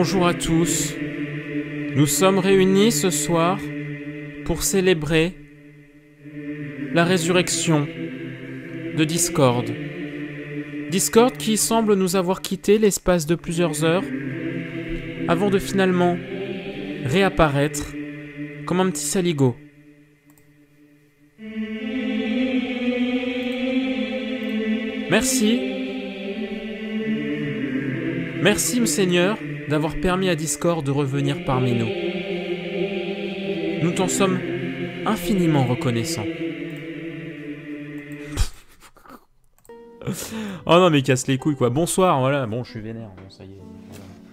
Bonjour à tous. Nous sommes réunis ce soir pour célébrer la résurrection de Discord. Discord qui semble nous avoir quitté l'espace de plusieurs heures avant de finalement réapparaître comme un petit saligo. Merci. Merci, Seigneur, d'avoir permis à Discord de revenir parmi nous. Nous t'en sommes infiniment reconnaissants. Oh non, mais casse les couilles, quoi. Bonsoir, voilà. Bon, je suis vénère. Bon, ça y est.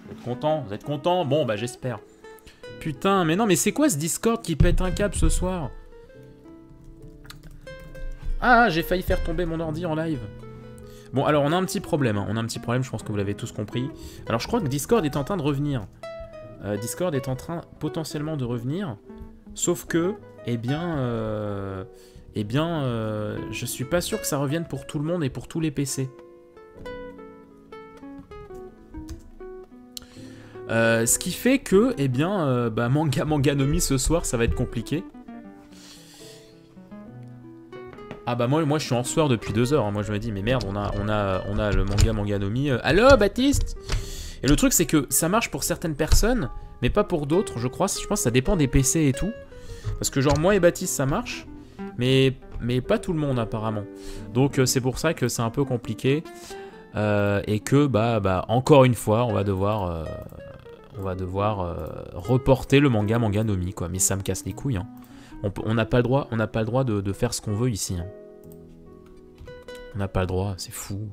Vous êtes contents? Vous êtes contents? Bon, bah, j'espère. Putain, mais non, mais c'est quoi ce Discord qui pète un câble ce soir? Ah, j'ai failli faire tomber mon ordi en live. Bon, alors, on a un petit problème. Hein. On a un petit problème, je pense que vous l'avez tous compris. Alors, je crois que Discord est en train de revenir. Discord est en train potentiellement de revenir. Sauf que, je suis pas sûr que ça revienne pour tout le monde et pour tous les PC. Ce qui fait que, Manganomi ce soir, ça va être compliqué. Ah bah moi je suis en soir depuis 2 heures. Hein. Moi je me dis mais merde, on a le Manganomi. Allô Baptiste? Et le truc c'est que ça marche pour certaines personnes, mais pas pour d'autres, je crois. Je pense que ça dépend des PC et tout. Parce que genre moi et Baptiste ça marche, mais pas tout le monde apparemment. Donc c'est pour ça que c'est un peu compliqué. Et que encore une fois on va devoir reporter le Manganomi quoi. Mais ça me casse les couilles hein. On n'a pas le droit, de faire ce qu'on veut ici. Hein. On n'a pas le droit, c'est fou.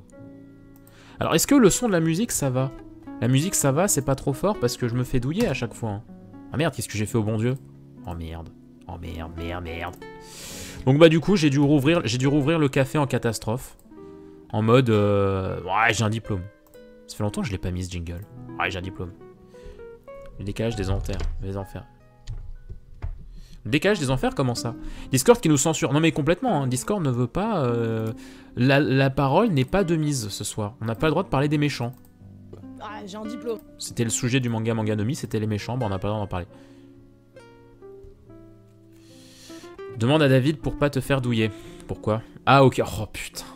Alors, est-ce que le son de la musique, ça va? La musique, ça va, c'est pas trop fort parce que je me fais douiller à chaque fois. Hein. Ah merde, qu'est-ce que j'ai fait au bon Dieu? Oh merde. Oh merde. Donc bah du coup, j'ai dû rouvrir le café en catastrophe. En mode, ouais, j'ai un diplôme. Ça fait longtemps que je l'ai pas mis ce jingle. Ouais, j'ai un diplôme. Le décalage des enfers. Le décalage des enfers, comment ça? Discord qui nous censure. Non mais complètement, hein. Discord ne veut pas... La parole n'est pas de mise ce soir. On n'a pas le droit de parler des méchants. Ah, j'ai un diplôme. C'était le sujet du Manganomi, c'était les méchants, on n'a pas le droit d'en parler. Demande à David pour pas te faire douiller. Pourquoi? Ah ok, oh putain.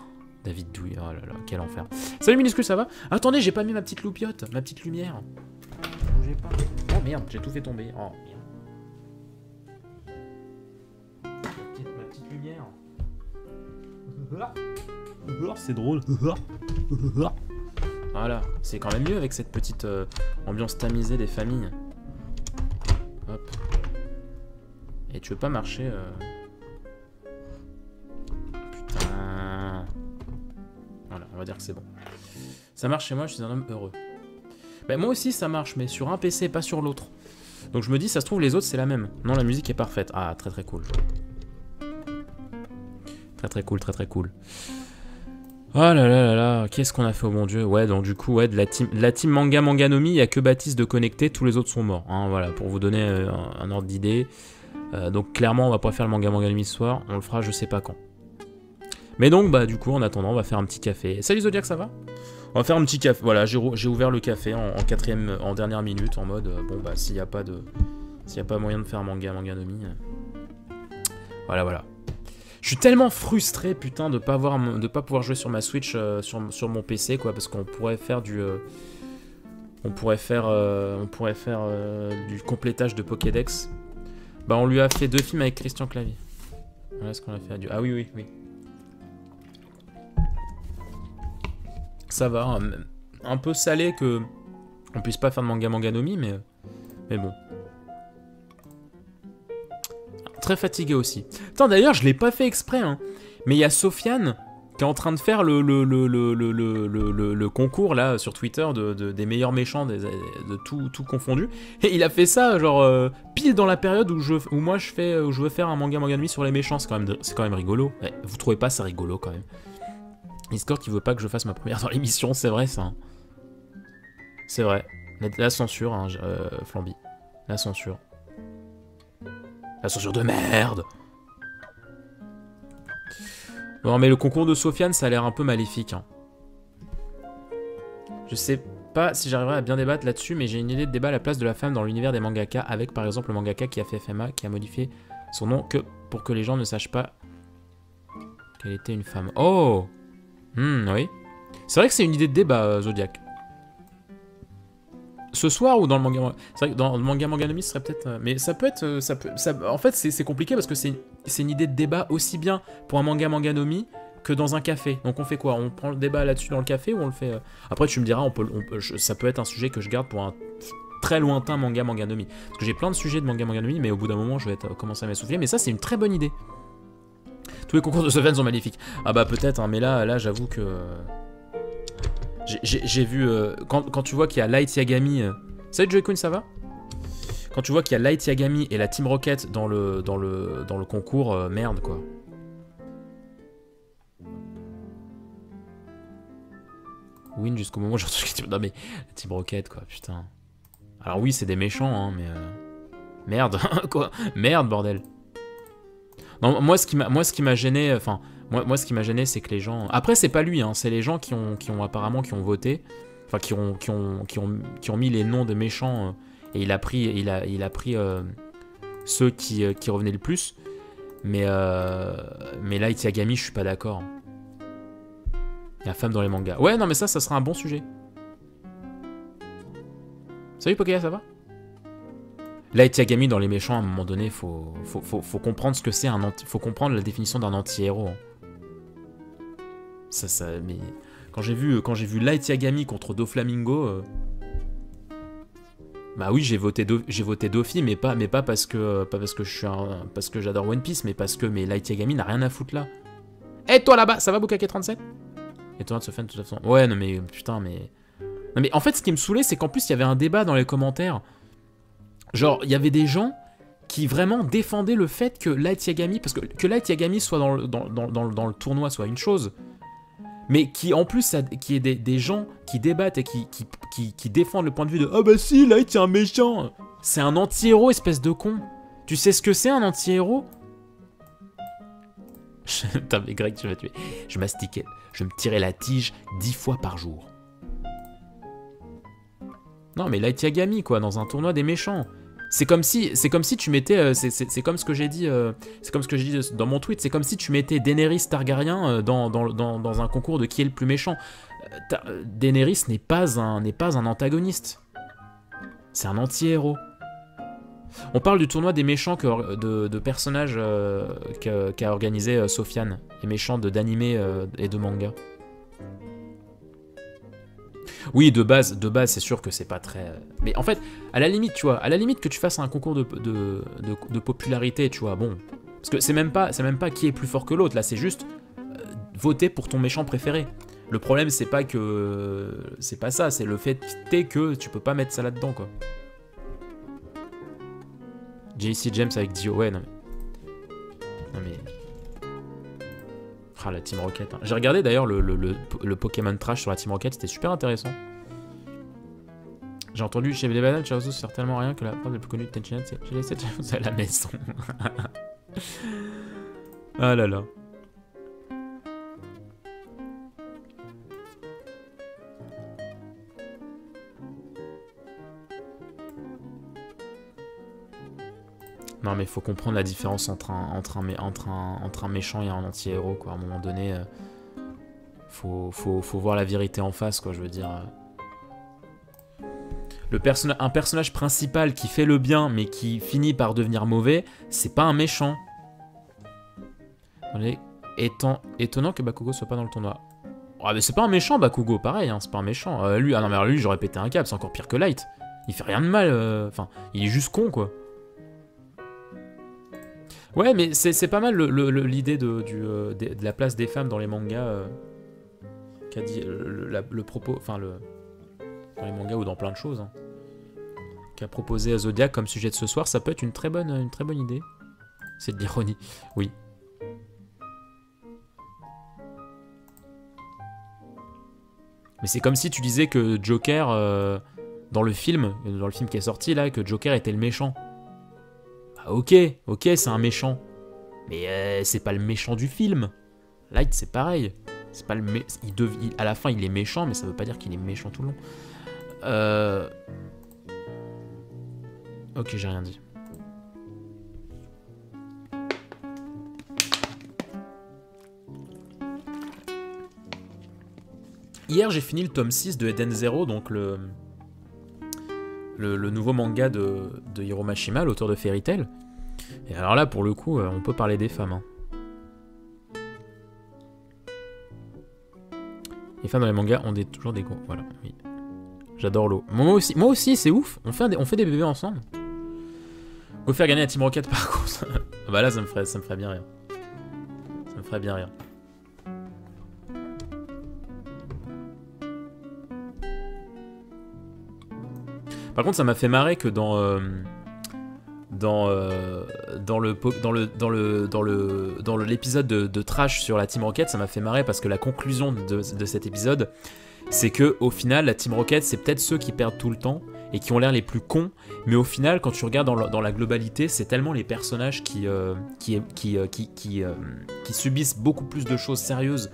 David douille, oh là là, quel enfer. Salut minuscule, ça va? Attendez, j'ai pas mis ma petite loupiote, ma petite lumière. Bougez pas. Oh merde, j'ai tout fait tomber. Oh merde. Ma petite lumière. C'est drôle. Voilà, c'est quand même mieux avec cette petite ambiance tamisée des familles. Hop. Et tu veux pas marcher Putain. Voilà, on va dire que c'est bon. Ça marche chez moi, je suis un homme heureux. Ben moi aussi ça marche, mais sur un PC, pas sur l'autre. Donc je me dis, ça se trouve, les autres, c'est la même. Non, la musique est parfaite. Ah, très très cool. Très cool. Oh là là là là, qu'est-ce qu'on a fait au bon Dieu? Ouais, donc du coup, ouais, de la team Manganomi, il n'y a que Baptiste de connecté, tous les autres sont morts. Hein, voilà, pour vous donner un ordre d'idée. Donc clairement, on va pas faire le Manganomi ce soir, on le fera je sais pas quand. Mais donc, bah du coup, en attendant, on va faire un petit café. Salut Zodiac, ça va? On va faire un petit café. Voilà, j'ai ouvert le café en dernière minute, en mode, bon bah s'il n'y a pas moyen de faire un Manganomi. Voilà. Je suis tellement frustré, putain, de pas pouvoir jouer sur ma Switch, sur mon PC, quoi, parce qu'on pourrait faire du complétage de Pokédex. Bah, on lui a fait 2 films avec Christian Clavier. Voilà ce qu'on a fait. Ah oui. Ça va, hein, un peu salé que on puisse pas faire de Manganomi, mais bon. Très fatigué aussi. Attends, d'ailleurs, je l'ai pas fait exprès, hein. Mais il y a Sofiane qui est en train de faire le concours là sur Twitter des meilleurs méchants de tout confondu. Et il a fait ça genre pile dans la période où je veux faire un Manganomi sur les méchants. C'est quand même rigolo. Ouais, vous trouvez pas ça rigolo quand même? Discord qui veut pas que je fasse ma première dans l'émission, c'est vrai ça. C'est vrai. La censure, hein, Flamby. La censure. La censure de merde. Bon, mais le concours de Sofiane, ça a l'air un peu maléfique. Hein. Je sais pas si j'arriverai à bien débattre là-dessus, mais j'ai une idée de débat à la place de la femme dans l'univers des mangaka, avec par exemple le mangaka qui a fait FMA, qui a modifié son nom que pour que les gens ne sachent pas qu'elle était une femme. Oh, oui. C'est vrai que c'est une idée de débat, Zodiac. Ce soir ou dans le manga... C'est vrai que dans le manga Manganomi, ce serait peut-être... Mais ça peut être... En fait, c'est compliqué parce que c'est une idée de débat aussi bien pour un manga Manganomi que dans un café. Donc on fait quoi? On prend le débat là-dessus dans le café ou on le fait... Après, tu me diras, ça peut être un sujet que je garde pour un très lointain manga Manganomi. Parce que j'ai plein de sujets de manga Manganomi, mais au bout d'un moment, je vais commencer à m'essouffler. Mais ça, c'est une très bonne idée. Tous les concours de Seven sont magnifiques. Ah bah peut-être, hein, mais là j'avoue que... J'ai vu... quand tu vois qu'il y a Light Yagami... Salut Joy-Kun, ça va? Quand tu vois qu'il y a Light Yagami et la Team Rocket dans le concours, merde quoi. Win jusqu'au moment où j'entends que... Non mais, la Team Rocket quoi, putain. Alors oui, c'est des méchants, hein, mais... Merde, quoi? Merde, bordel. Non, moi, ce qui m'a gêné... Enfin... Moi, ce qui m'a gêné, c'est que les gens... Après, c'est pas lui, hein, c'est les gens qui ont apparemment qui ont voté, enfin, qui ont mis les noms des méchants, et il a pris ceux qui revenaient le plus. Mais Light Yagami, je suis pas d'accord. La femme dans les mangas. Ouais, non, mais ça sera un bon sujet. Salut Pokéa, ça va? Light Yagami dans les méchants, à un moment donné, faut comprendre ce que c'est faut comprendre la définition d'un anti-héros. Mais quand j'ai vu Light Yagami contre Doflamingo, bah oui, j'ai voté Dofi, mais pas parce que parce que j'adore One Piece, mais parce que Light Yagami n'a rien à foutre là. Eh toi là-bas, ça va Bukake 37? Étonnant de se faire de toute façon. Ouais, non mais putain, mais non mais en fait, ce qui me saoulait, c'est qu'en plus il y avait un débat dans les commentaires. Genre, il y avait des gens qui vraiment défendaient le fait que Light Yagami, parce que Light Yagami soit dans le tournoi soit une chose, mais qui en plus, qui est des gens qui débattent et qui défendent le point de vue de « Ah bah si, Light c'est un méchant !» C'est un anti-héros, espèce de con. Tu sais ce que c'est un anti-héros? Putain mais Greg, tu vas tuer. Je mastiquais, je me tirais la tige 10 fois par jour. Non mais Light Yagami quoi, dans un tournoi des méchants. C'est comme si tu mettais, c'est comme ce que j'ai dit, c'est comme ce que j'ai dit dans mon tweet, c'est comme si tu mettais Daenerys Targaryen dans un concours de qui est le plus méchant. Daenerys n'est pas un antagoniste, c'est un anti-héros. On parle du tournoi des méchants de personnages qu'a organisé Sofiane, les méchants d'animé et de manga. Oui, de base, c'est sûr que c'est pas très... Mais en fait, à la limite, tu vois, à la limite que tu fasses un concours de popularité, tu vois, bon... Parce que c'est même pas qui est plus fort que l'autre, là, c'est juste voter pour ton méchant préféré. Le problème, c'est pas que... C'est pas ça, c'est le fait que tu peux pas mettre ça là-dedans, quoi. JC James avec Dio, ouais, non mais... Non mais... Ah, la Team Rocket. Hein. J'ai regardé d'ailleurs le Pokémon Trash sur la Team Rocket, c'était super intéressant. J'ai entendu chez les bananes, Chaozu, c'est certainement rien que la phrase la plus connue de Tenchinhan, c'est j'ai laissé Chaozu à la maison. Ah là là. Non mais faut comprendre la différence entre un méchant et un anti-héros quoi. À un moment donné, faut voir la vérité en face quoi. Je veux dire, un personnage principal qui fait le bien mais qui finit par devenir mauvais, c'est pas un méchant. Étonnant que Bakugo soit pas dans le tournoi. Ah mais c'est pas un méchant Bakugo, pareil, hein, c'est pas un méchant. Lui, ah non mais lui j'aurais pété un câble, c'est encore pire que Light. Il fait rien de mal, enfin, il est juste con quoi. Ouais, mais c'est pas mal l'idée de la place des femmes dans les mangas qu'a dit le propos, enfin dans les mangas ou dans plein de choses, hein, qu'a proposé Zodiac comme sujet de ce soir, ça peut être une très bonne idée. C'est de l'ironie, oui. Mais c'est comme si tu disais que Joker, dans le film qui est sorti là, que Joker était le méchant. Ok, c'est un méchant. Mais c'est pas le méchant du film. Light, c'est pareil. C'est pas à la fin, il est méchant, mais ça veut pas dire qu'il est méchant tout le long. Ok, j'ai rien dit. Hier, j'ai fini le tome 6 de Eden Zero, donc le nouveau manga de Hiro Mashima, l'auteur de Fairy Tail. Et alors là, pour le coup, on peut parler des femmes. Hein. Les femmes dans les mangas ont toujours des gros. Voilà, oui. J'adore l'eau. Moi aussi, c'est ouf. On fait des bébés ensemble. Faut faire gagner la Team Rocket par contre. Bah là, ça me ferait bien rire. Ça me ferait bien rire. Par contre, ça m'a fait marrer que dans l'épisode de Trash sur la Team Rocket, ça m'a fait marrer parce que la conclusion de cet épisode, c'est que au final, la Team Rocket, c'est peut-être ceux qui perdent tout le temps et qui ont l'air les plus cons, mais au final, quand tu regardes dans la globalité, c'est tellement les personnages qui subissent beaucoup plus de choses sérieuses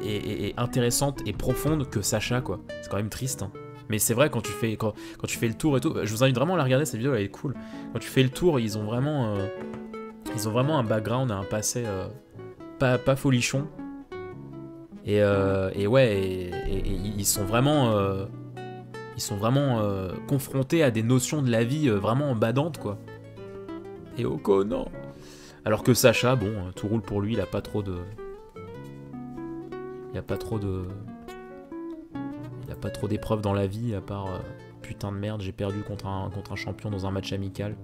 et intéressantes et profondes que Sacha, quoi. C'est quand même triste, hein. Mais c'est vrai, quand tu fais le tour et tout, je vous invite vraiment à la regarder, cette vidéo, elle est cool. Quand tu fais le tour, ils ont vraiment un background, un passé pas folichon. Et ils sont vraiment confrontés à des notions de la vie vraiment badantes, quoi. Et Oko, non. Alors que Sacha, bon, tout roule pour lui, il a pas trop d'épreuves dans la vie, à part putain de merde, j'ai perdu contre un champion dans un match amical.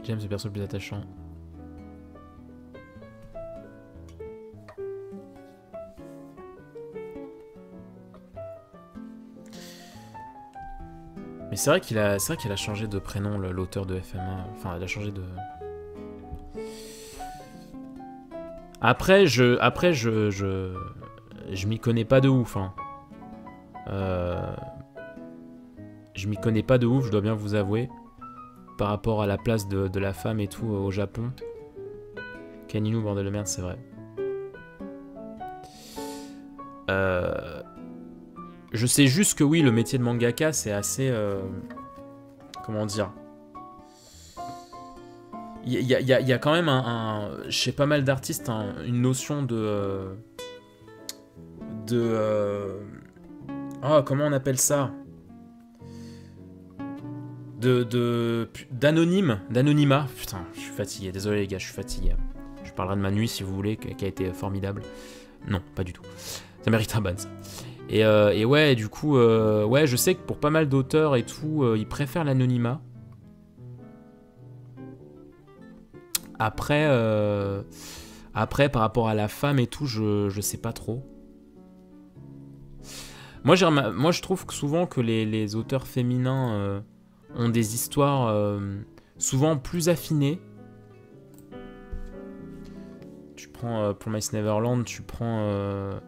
James, le perso le plus attachant. Mais c'est vrai qu'il a changé de prénom, l'auteur de FMA. Enfin, il a changé de... Après, je m'y connais pas de ouf, hein. Je m'y connais pas de ouf, je dois bien vous avouer. Par rapport à la place de la femme et tout au Japon. Kaninu, bordel de merde, c'est vrai. Je sais juste que oui, le métier de mangaka, c'est assez... comment dire ? Il y a quand même chez pas mal d'artistes une notion comment on appelle ça ? D'anonymat. Putain, je suis fatigué. Désolé les gars, je suis fatigué. Je parlerai de ma nuit si vous voulez, qui a été formidable. Non, pas du tout. Ça mérite un ban, ça. Et ouais, du coup, ouais, je sais que pour pas mal d'auteurs et tout, ils préfèrent l'anonymat. Après, par rapport à la femme et tout, je sais pas trop. Moi, je trouve que souvent que les auteurs féminins ont des histoires souvent plus affinées. Tu prends Promised Neverland, tu prends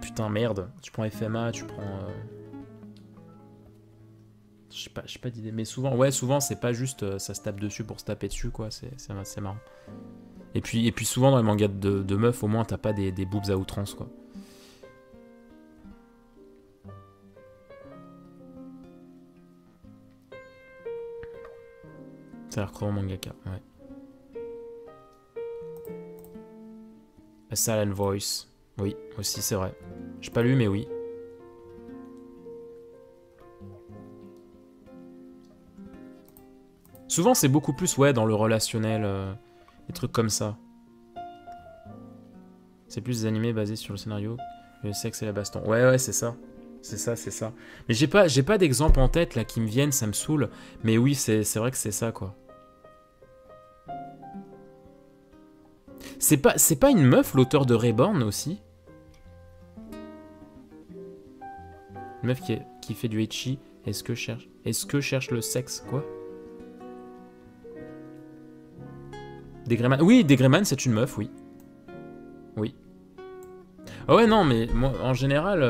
putain merde, tu prends FMA, tu prends je sais pas d'idée, mais souvent c'est pas juste ça se tape dessus pour se taper dessus, quoi. C'est marrant. Et puis souvent dans les mangas de meufs, au moins t'as pas des boobs à outrance, quoi. Ça a l'air crevant mangaka, ouais. A Silent Voice, oui, aussi c'est vrai. J'ai pas lu, mais oui. Souvent c'est beaucoup plus, ouais, dans le relationnel, des trucs comme ça. C'est plus des animés basés sur le scénario, le sexe et la baston. Ouais, c'est ça. C'est ça. Mais j'ai pas d'exemple en tête là qui me viennent, ça me saoule. Mais oui, c'est vrai que c'est ça, quoi. C'est pas une meuf, l'auteur de Reborn aussi? Une meuf qui fait du ecchi. Est-ce que cherche le sexe, quoi? Degreman. Oui, Degreman, c'est une meuf, oui. Oui. Ah ouais, non, mais moi, en général,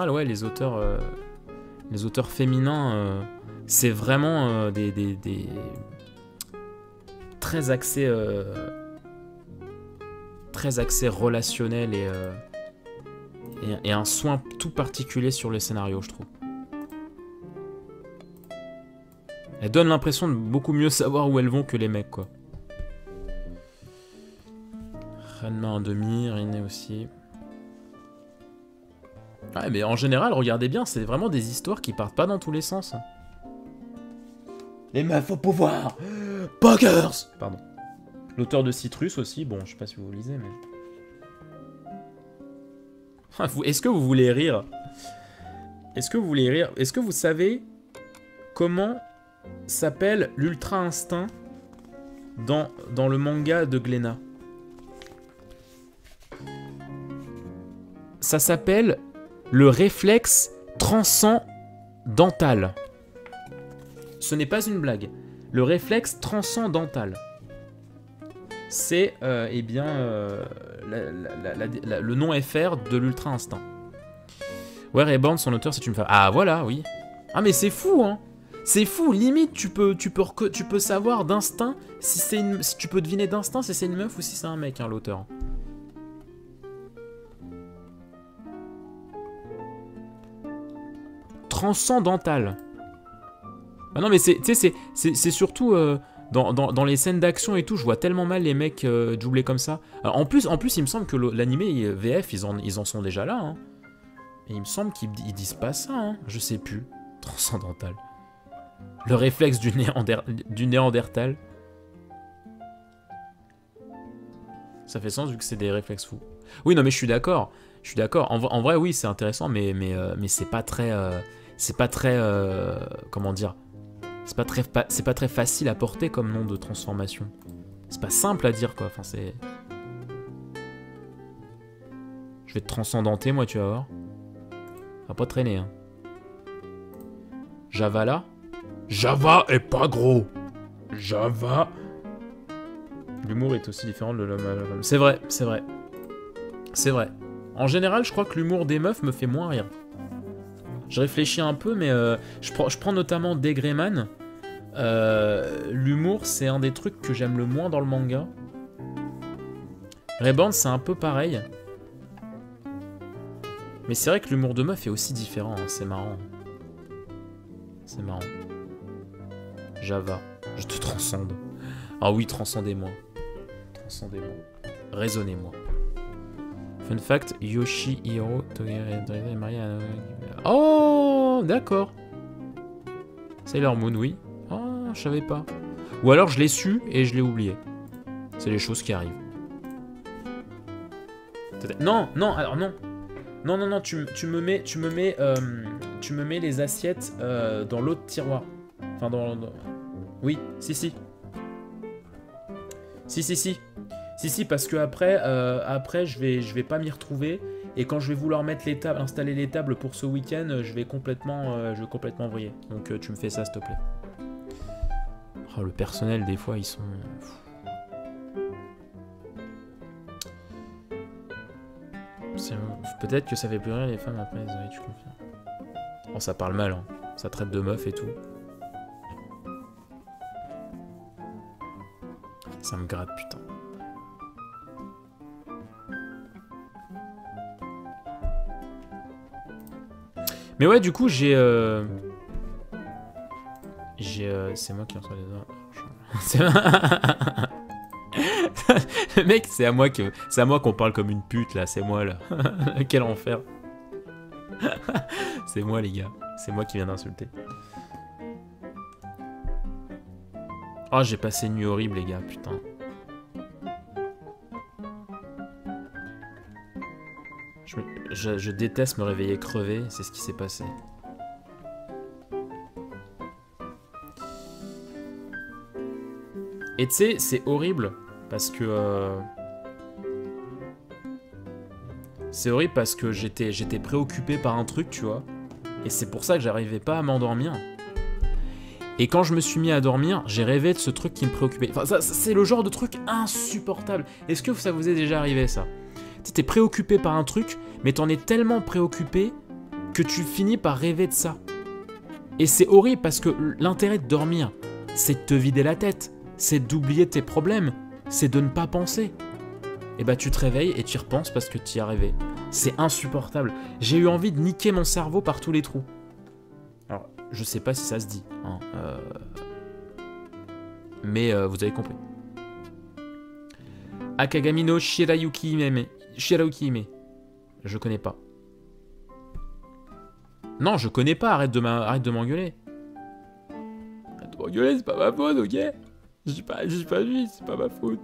ouais, les auteurs Les auteurs féminins, c'est vraiment des très axés relationnels et un soin tout particulier sur le scénario, je trouve. Elles donnent l'impression de beaucoup mieux savoir où elles vont que les mecs, quoi. Ranma en demi, Riné aussi. Ouais, mais en général, regardez bien, c'est vraiment des histoires qui partent pas dans tous les sens. Les meufs au pouvoir, Poggers. Pardon. L'auteur de Citrus aussi, bon, je sais pas si vous lisez, mais... Est-ce que vous voulez rire? Est-ce que vous voulez rire? Est-ce que vous savez comment s'appelle l'Ultra Instinct dans le manga de Glénat? Ça s'appelle le réflexe transcendantal. Ce n'est pas une blague. Le réflexe transcendantal. C'est, eh bien, le nom FR de l'Ultra Instinct. Ouais, Reborn, son auteur, c'est une femme. Ah, voilà, oui. Ah, mais c'est fou, hein. C'est fou, limite, tu peux savoir d'instinct si tu peux deviner d'instinct si c'est une meuf ou si c'est un mec, hein, l'auteur. Transcendantal. Ah non, mais c'est surtout dans les scènes d'action et tout, je vois tellement mal les mecs doubler comme ça. En plus, il me semble que l'animé VF, ils en sont déjà là. Hein. Et il me semble qu'ils disent pas ça, hein. Je sais plus. Transcendantal. Le réflexe du Néandertal. Ça fait sens vu que c'est des réflexes fous. Oui, non, mais je suis d'accord. En vrai, oui, c'est intéressant, mais c'est pas très... comment dire? C'est pas très facile à porter comme nom de transformation. C'est pas simple à dire, quoi. Enfin, c'est... Je vais te transcendenter, moi, tu vas voir. Va pas traîner, hein. Java là? Java est pas gros. Java. L'humour est aussi différent de l'homme. C'est vrai. En général, je crois que l'humour des meufs me fait moins rire. Je réfléchis un peu, mais je prends notamment Degreyman. L'humour, c'est un des trucs que j'aime le moins dans le manga. Reborn, c'est un peu pareil. Mais c'est vrai que l'humour de meuf est aussi différent, hein. C'est marrant. Java, je te transcende. Ah oui, transcendez-moi. Raisonnez-moi. Fun fact, Yoshihiro Togure est marié à... Oh, d'accord. Sailor Moon, oui. Oh, je savais pas. Ou alors je l'ai su et je l'ai oublié. C'est les choses qui arrivent. Non, alors non. Non, tu me mets les assiettes dans l'autre tiroir. Enfin, Oui, si. Si, parce que après je vais pas m'y retrouver. Et quand je vais vouloir installer les tables pour ce week-end, je vais complètement vriller. Donc tu me fais ça, s'il te plaît. Oh, le personnel, des fois, ils sont... Peut-être que ça fait plus rire les femmes après, Zoé, tu confirmes. Oh, ça parle mal, hein. Ça traite de meuf et tout. Ça me gratte, putain. Mais ouais, du coup, j'ai... C'est moi qui reçois les ordres. Mec, c'est à moi qu'on parle comme une pute, là. C'est moi, là. Quel enfer. C'est moi, les gars. C'est moi qui viens d'insulter. Oh, j'ai passé une nuit horrible, les gars, putain. Je déteste me réveiller crevé, c'est ce qui s'est passé. Et tu sais, c'est horrible parce que... C'est horrible parce que j'étais préoccupé par un truc, tu vois. Et c'est pour ça que j'arrivais pas à m'endormir. Et quand je me suis mis à dormir, j'ai rêvé de ce truc qui me préoccupait. Enfin, ça, c'est le genre de truc insupportable. Est-ce que ça vous est déjà arrivé, ça? T'es préoccupé par un truc, mais t'en es tellement préoccupé que tu finis par rêver de ça. Et c'est horrible parce que l'intérêt de dormir, c'est de te vider la tête, c'est d'oublier tes problèmes, c'est de ne pas penser. Et bah tu te réveilles et tu y repenses parce que tu y as rêvé. C'est insupportable. J'ai eu envie de niquer mon cerveau par tous les trous. Alors, je sais pas si ça se dit, hein, mais vous avez compris. Akagami no Shirayuki Hime. Shirayuki Hime. Je connais pas. Non, je connais pas, arrête de m'engueuler. Arrête de m'engueuler, c'est pas ma faute, ok? J'ai pas vu, c'est pas ma faute.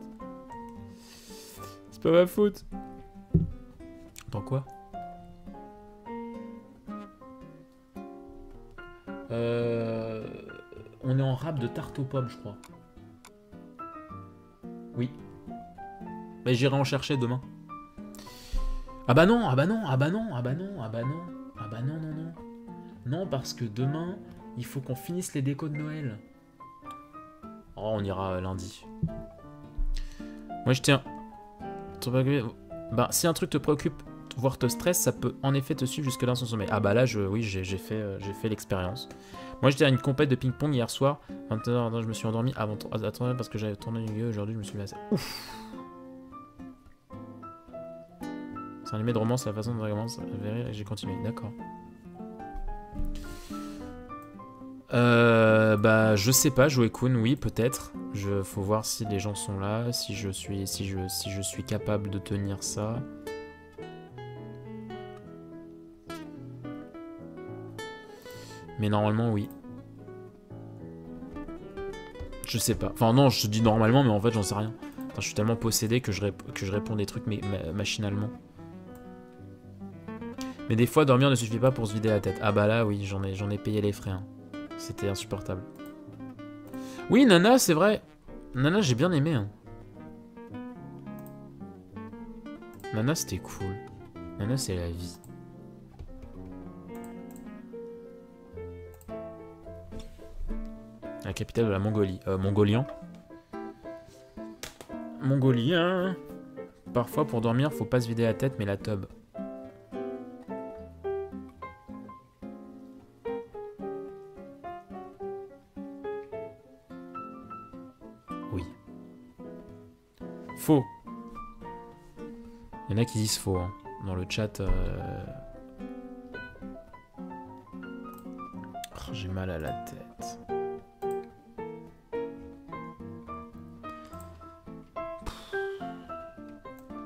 C'est pas ma faute. Dans quoi? On est en rap de tarte aux pommes, je crois. Oui. Mais j'irai en chercher demain. Ah bah non, ah bah non, ah bah non, ah bah non, ah bah non. Ah bah non, non, non. Non, parce que demain, il faut qu'on finisse les décos de Noël. Oh, on ira lundi. Moi, je tiens... Bah, si un truc te préoccupe, voire te stresse, ça peut en effet te suivre jusque-là sans sommeil. Ah bah là, oui, j'ai fait l'expérience. Moi, j'étais à une compète de ping-pong hier soir. 21h, je me suis endormi avant... Attends, parce que j'avais tourné une vidéo aujourd'hui, je me suis lassé. Ouf. C'est un animé de romance, la façon dont ça commence, et j'ai continué, d'accord. Bah, je sais pas, Joe-kun, oui, peut-être. Faut voir si les gens sont là, si je suis capable de tenir ça. Mais normalement, oui. Je sais pas. Enfin, non, je te dis normalement, mais en fait, j'en sais rien. Enfin, je suis tellement possédé que je réponds des trucs machinalement. Mais des fois, dormir ne suffit pas pour se vider la tête. Ah bah là, oui, j'en ai payé les frais. Hein. C'était insupportable. Oui, Nana, c'est vrai. Nana, j'ai bien aimé. Hein. Nana, c'était cool. Nana, c'est la vie. La capitale de la Mongolie. Mongolien. Mongolien. Parfois, pour dormir, faut pas se vider la tête, mais la tub. Oui. Faux. Il y en a qui disent faux, hein. Dans le chat. Oh, j'ai mal à la tête.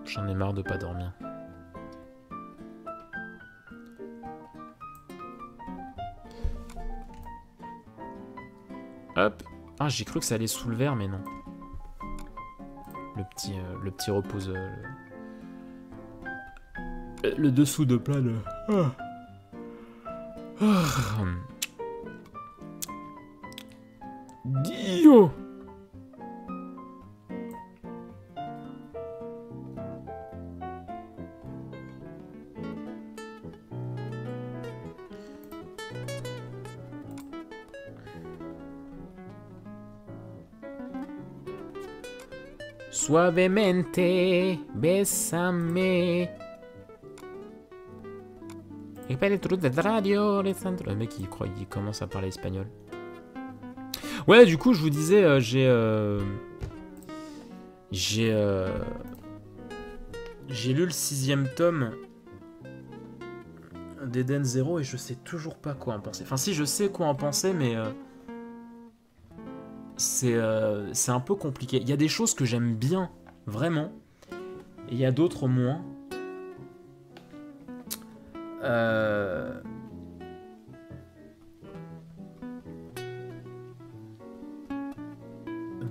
J'en ai marre de pas dormir. Hop. Ah, j'ai cru que ça allait sous le verre, mais non. Le petit repose... le dessous de plat de... Dio. Suavemente, bésame. Et pas les trucs de radio, les centres. Le mec, il commence à parler espagnol. Ouais, du coup, je vous disais, j'ai lu le 6e tome d'Eden Zero et je sais toujours pas quoi en penser. Enfin, si, je sais quoi en penser, mais c'est un peu compliqué. Il y a des choses que j'aime bien, vraiment, et il y a d'autres moins.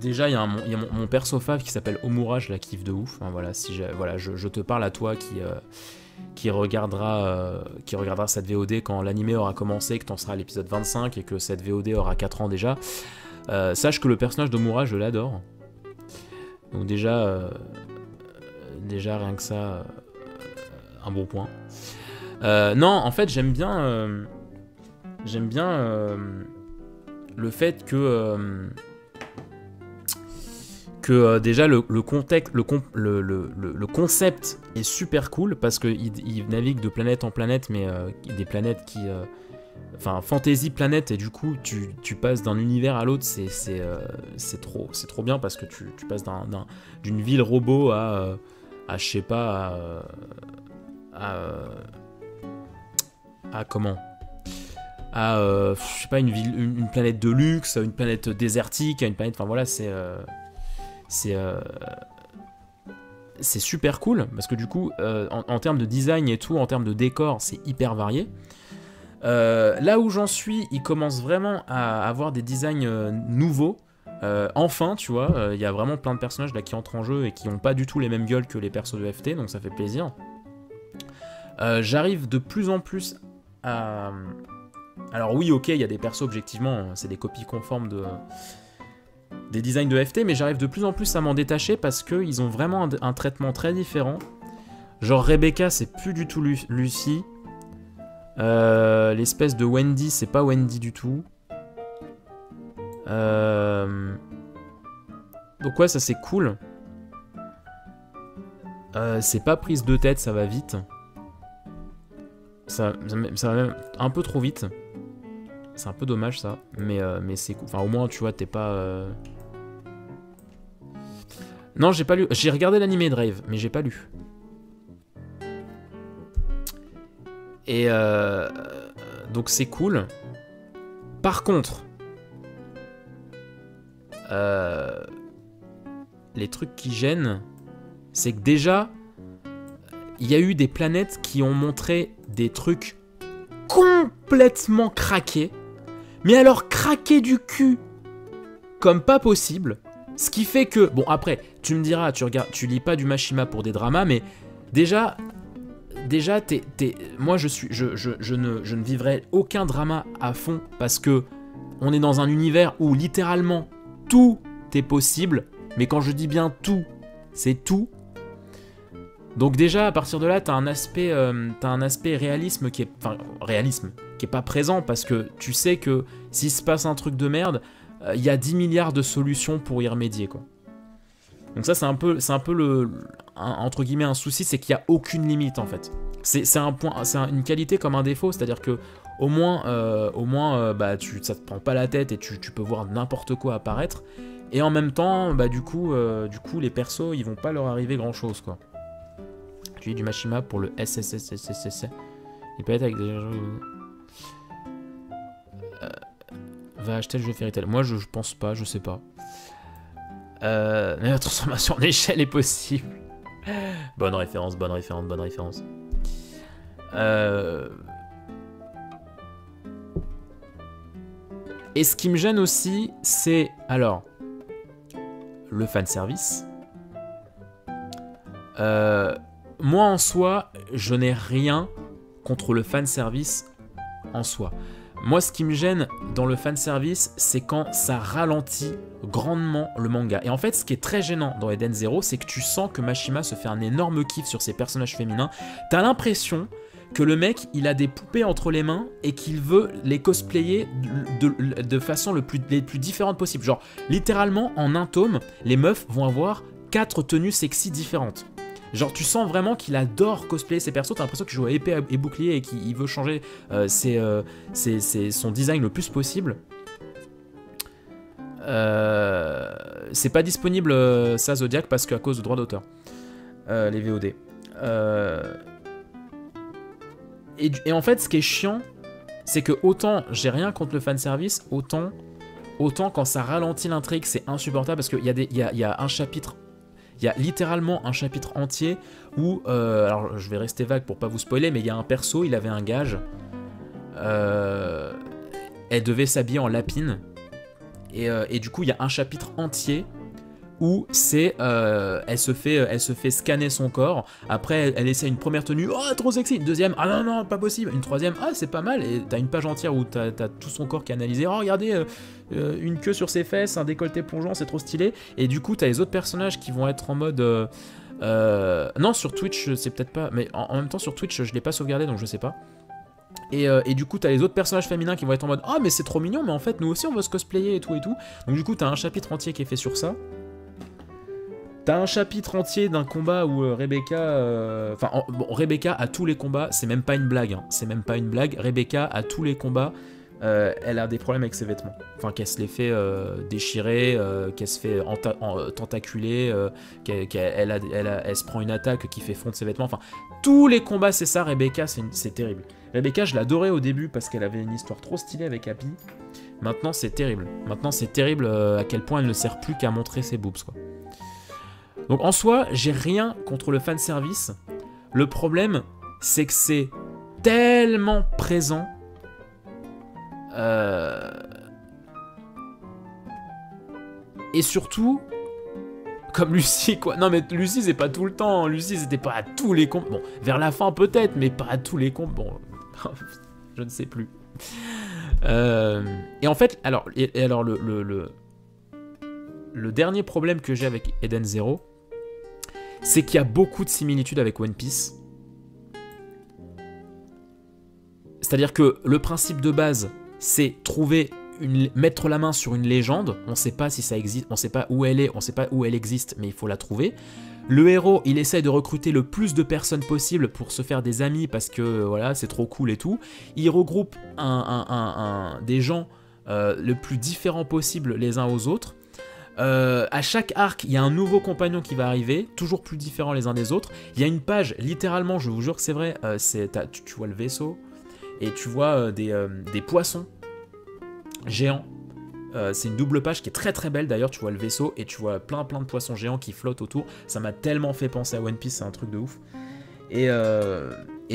Déjà, il y a mon perso fave qui s'appelle Omura, je la kiffe de ouf. Hein, voilà, je te parle à toi qui regardera cette VOD quand l'animé aura commencé, que t'en seras à l'épisode 25 et que cette VOD aura 4 ans déjà. Sache que le personnage d'Omura, je l'adore. Donc déjà rien que ça, un bon point. Non, en fait, j'aime bien le fait que déjà le contexte, le concept est super cool parce qu'il navigue de planète en planète, mais des planètes Enfin, Fantasy Planet, et du coup, tu passes d'un univers à l'autre, c'est trop bien parce que tu passes d'une ville robot à je sais pas, à comment je sais pas, une planète de luxe, une planète désertique, une planète, enfin voilà, c'est super cool parce que du coup, en termes de design et tout, en termes de décor, c'est hyper varié. Là où j'en suis, il commence vraiment à avoir des designs nouveaux. Enfin, tu vois, il y a vraiment plein de personnages là qui entrent en jeu et qui n'ont pas du tout les mêmes gueules que les persos de FT, donc ça fait plaisir. J'arrive de plus en plus à... Alors oui, ok, il y a des persos, objectivement, c'est des copies conformes des designs de FT, mais j'arrive de plus en plus à m'en détacher parce qu'ils ont vraiment un traitement très différent. Genre Rebecca, c'est plus du tout Lucy. L'espèce de Wendy, c'est pas Wendy du tout. Donc ouais, ça c'est cool. C'est pas prise de tête, ça va vite. Ça va même un peu trop vite. C'est un peu dommage ça, mais c'est cool. Enfin au moins tu vois, t'es pas... Non, j'ai pas lu. J'ai regardé l'animé de Rave, mais j'ai pas lu. Et donc c'est cool. Par contre, les trucs qui gênent, c'est que déjà, il y a eu des planètes qui ont montré des trucs complètement craqués. Mais alors craqués du cul, comme pas possible. Ce qui fait que, bon après, tu me diras, tu lis pas du Mashima pour des dramas, mais déjà, moi je ne vivrai aucun drama à fond parce que on est dans un univers où littéralement tout est possible, mais quand je dis bien tout, c'est tout. Donc déjà à partir de là, t'as un aspect réalisme qui est pas présent parce que tu sais que s'il se passe un truc de merde, il y a 10 milliards de solutions pour y remédier quoi. Donc ça c'est un peu entre guillemets un souci, c'est qu'il n'y a aucune limite en fait. C'est un point, c'est une qualité comme un défaut, c'est-à-dire que au moins ça te prend pas la tête et tu peux voir n'importe quoi apparaître. Et en même temps, du coup les persos ils vont pas leur arriver grand chose quoi. Tu dis du Mashima pour le SSSSSS. Il peut être avec des... va acheter le jeu Fairy Tail. Moi je pense pas, je sais pas. Mais la transformation en échelle est possible. Bonne référence. Et ce qui me gêne aussi, c'est alors le fanservice. Moi en soi, je n'ai rien contre le fanservice en soi. Moi, ce qui me gêne dans le fanservice, c'est quand ça ralentit grandement le manga. Et en fait, ce qui est très gênant dans Eden Zero, c'est que tu sens que Mashima se fait un énorme kiff sur ses personnages féminins. T'as l'impression que le mec, il a des poupées entre les mains et qu'il veut les cosplayer de façon les plus différentes possibles. Genre, littéralement, en un tome, les meufs vont avoir 4 tenues sexy différentes. Genre tu sens vraiment qu'il adore cosplayer ses persos, t'as l'impression qu'il joue à épée et bouclier et qu'il veut changer son design le plus possible. C'est pas disponible ça Zodiac parce qu'à cause de droits d'auteur, les VOD. Et en fait ce qui est chiant, c'est que autant j'ai rien contre le fanservice, autant quand ça ralentit l'intrigue c'est insupportable parce qu'il y a un chapitre. Il y a littéralement un chapitre entier où, alors je vais rester vague pour pas vous spoiler, mais il y a un perso, il avait un gage, elle devait s'habiller en lapine, et du coup il y a un chapitre entier où c'est, elle se fait scanner son corps, après elle essaie une première tenue, oh trop sexy, une deuxième, ah non pas possible, une troisième, ah c'est pas mal, et t'as une page entière où t'as tout son corps qui est analysé, oh regardez, une queue sur ses fesses, un décolleté plongeant, c'est trop stylé, et du coup t'as les autres personnages qui vont être en mode, non sur Twitch c'est peut-être pas, mais en même temps sur Twitch je l'ai pas sauvegardé donc je sais pas. Et du coup t'as les autres personnages féminins qui vont être en mode, ah mais c'est trop mignon, mais en fait nous aussi on veut se cosplayer et tout, donc du coup t'as un chapitre entier qui est fait sur ça. T'as un chapitre entier d'un combat où Rebecca... bon, Rebecca, à tous les combats, c'est même pas une blague. Hein, c'est même pas une blague. Rebecca, à tous les combats, elle a des problèmes avec ses vêtements. Enfin, qu'elle se les fait déchirer, qu'elle se fait tentaculer, elle se prend une attaque qui fait fondre ses vêtements. Enfin, tous les combats, c'est ça, Rebecca, c'est terrible. Rebecca, je l'adorais au début parce qu'elle avait une histoire trop stylée avec Happy. Maintenant, c'est terrible. Maintenant, c'est terrible à quel point elle ne sert plus qu'à montrer ses boobs, quoi. Donc en soi, j'ai rien contre le fanservice. Le problème, c'est que c'est tellement présent. Et surtout, comme Lucy, quoi. Non mais Lucy, c'est pas tout le temps. Lucy, c'était pas à tous les comptes. Bon, vers la fin peut-être, mais pas à tous les comptes. Bon, je ne sais plus. Et en fait, alors le dernier problème que j'ai avec Eden Zero, c'est qu'il y a beaucoup de similitudes avec One Piece. C'est-à-dire que le principe de base, c'est mettre la main sur une légende. On ne sait pas si ça existe, on ne sait pas où elle est, on ne sait pas où elle existe, mais il faut la trouver. Le héros, il essaie de recruter le plus de personnes possible pour se faire des amis parce que voilà, c'est trop cool et tout. Il regroupe des gens le plus différents possible les uns aux autres. À chaque arc, il y a un nouveau compagnon qui va arriver, toujours plus différents les uns des autres. Il y a une page, littéralement, je vous jure que c'est vrai, tu vois le vaisseau et tu vois des poissons géants. C'est une double page qui est très très belle d'ailleurs, tu vois le vaisseau et tu vois plein de poissons géants qui flottent autour. Ça m'a tellement fait penser à One Piece, c'est un truc de ouf. Et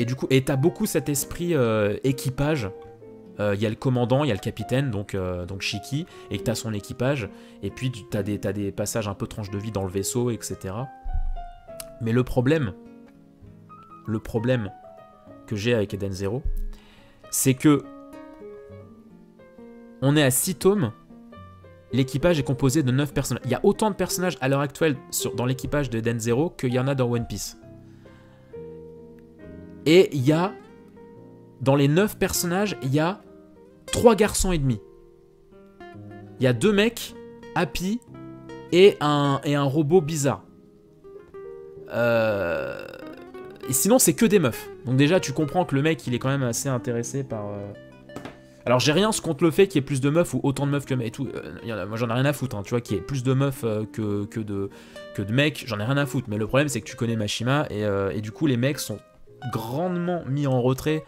du coup, t'as beaucoup cet esprit équipage. Il y a le commandant, il y a le capitaine, donc Shiki, et que tu as son équipage, et puis tu as des passages un peu tranche de vie dans le vaisseau, etc. Mais le problème que j'ai avec Eden Zero, c'est que on est à 6 tomes, l'équipage est composé de 9 personnages. Il y a autant de personnages à l'heure actuelle dans l'équipage de Eden Zero qu'il y en a dans One Piece. Et il y a, dans les 9 personnages, il y a 3 garçons et demi. Il y a 2 mecs, Happy, et un robot bizarre. Et sinon, c'est que des meufs. Donc déjà, tu comprends que le mec, il est quand même assez intéressé par... Alors, j'ai rien contre le fait qu'il y ait plus de meufs ou autant de meufs que mecs. Moi, j'en ai rien à foutre, hein, tu vois, qu'il y ait plus de meufs que de mecs, j'en ai rien à foutre. Mais le problème, c'est que tu connais Mashima, et du coup, les mecs sont grandement mis en retrait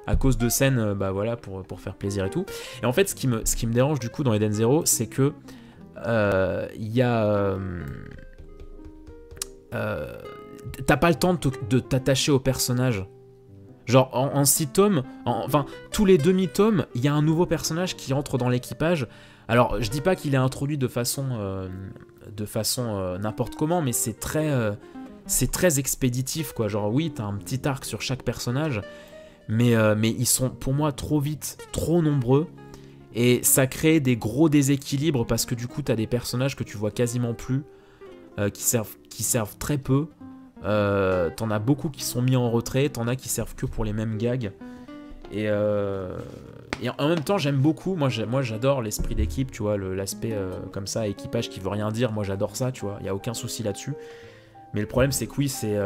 à cause de scènes voilà, pour faire plaisir et tout. Et en fait, ce qui me dérange du coup dans Eden Zero, c'est que y a... t'as pas le temps de t'attacher au personnage. Genre, en 6 tomes, enfin, tous les demi-tomes, il y a un nouveau personnage qui entre dans l'équipage. Alors, je dis pas qu'il est introduit de façon n'importe comment, mais c'est très expéditif, quoi. Genre, oui, t'as un petit arc sur chaque personnage, mais ils sont, pour moi, trop vite, trop nombreux, et ça crée des gros déséquilibres, parce que du coup, t'as des personnages que tu vois quasiment plus, qui servent très peu. T'en as beaucoup qui sont mis en retrait, t'en as qui servent que pour les mêmes gags, et en même temps j'aime beaucoup, moi j'adore l'esprit d'équipe, tu vois, l'aspect comme ça, équipage qui veut rien dire, moi j'adore ça, tu vois, y a aucun souci là-dessus, mais le problème c'est que oui, c'est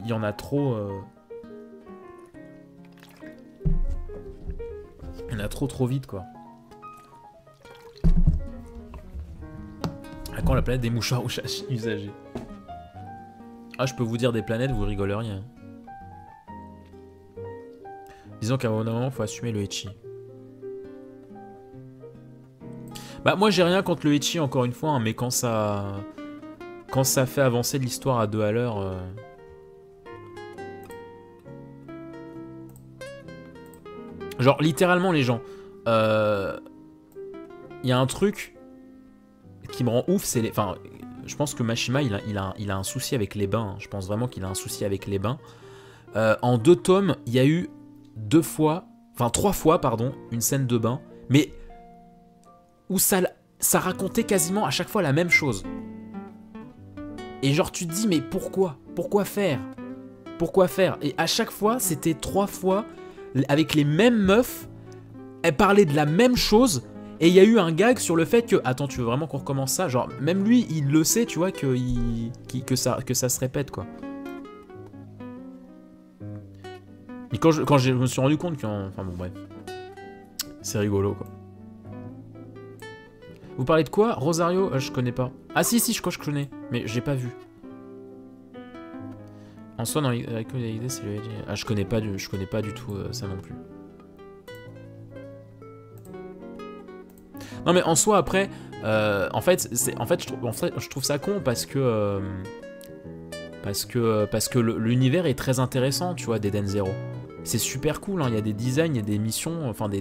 il y en a trop, il y en a trop vite, quoi. À quand la planète des mouchoirs usagés? Ah, je peux vous dire des planètes, vous rigoleriez. Hein. Disons qu'à un moment, faut assumer le ecchi. Bah, moi, j'ai rien contre le ecchi, encore une fois, hein, mais quand ça fait avancer l'histoire à 2 à l'heure... Genre, littéralement, les gens... Il y a un truc qui me rend ouf, c'est les... Enfin, je pense que Mashima, il a un souci avec les bains. Je pense vraiment qu'il a un souci avec les bains. En 2 tomes, il y a eu 3 fois, une scène de bain, mais où ça racontait quasiment à chaque fois la même chose. Et genre, tu te dis, mais pourquoi faire? Et à chaque fois, c'était 3 fois avec les mêmes meufs. Elles parlaient de la même chose. Et il y a eu un gag sur le fait que... Attends, tu veux vraiment qu'on recommence ça? Genre, même lui, il le sait, tu vois, que ça se répète, quoi. Et quand je me suis rendu compte qu'en... Enfin bon, bref. C'est rigolo, quoi. Vous parlez de quoi? Rosario? Je connais pas. Ah si, je crois que je connais. Mais j'ai pas vu. En soi, dans l'idée, c'est le... Ah, je connais pas du tout ça non plus. Non mais en soi, après... en fait, je trouve ça con parce que... Parce que l'univers est très intéressant, tu vois, d'Eden Zero. C'est super cool, hein. Il y a des designs, il y a des missions, enfin des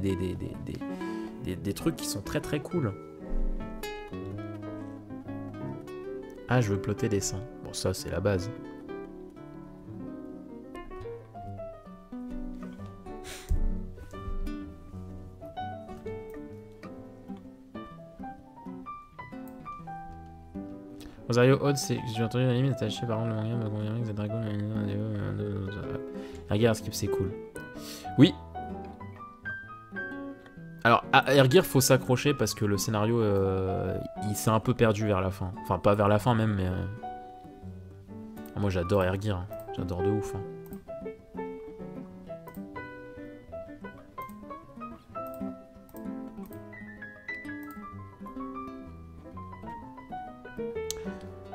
trucs qui sont très très cool. Ah, je veux plotter les seins. Bon, ça, c'est la base. Rosario Odd, c'est j'ai entendu l'anime attaché par le manga, mais The Dragon, Regarde, Skip, c'est cool. Oui. Alors, à Ergir, faut s'accrocher parce que le scénario, il s'est un peu perdu vers la fin. Enfin, pas vers la fin même, mais... Moi, j'adore Ergir. Hein. J'adore de ouf. Hein.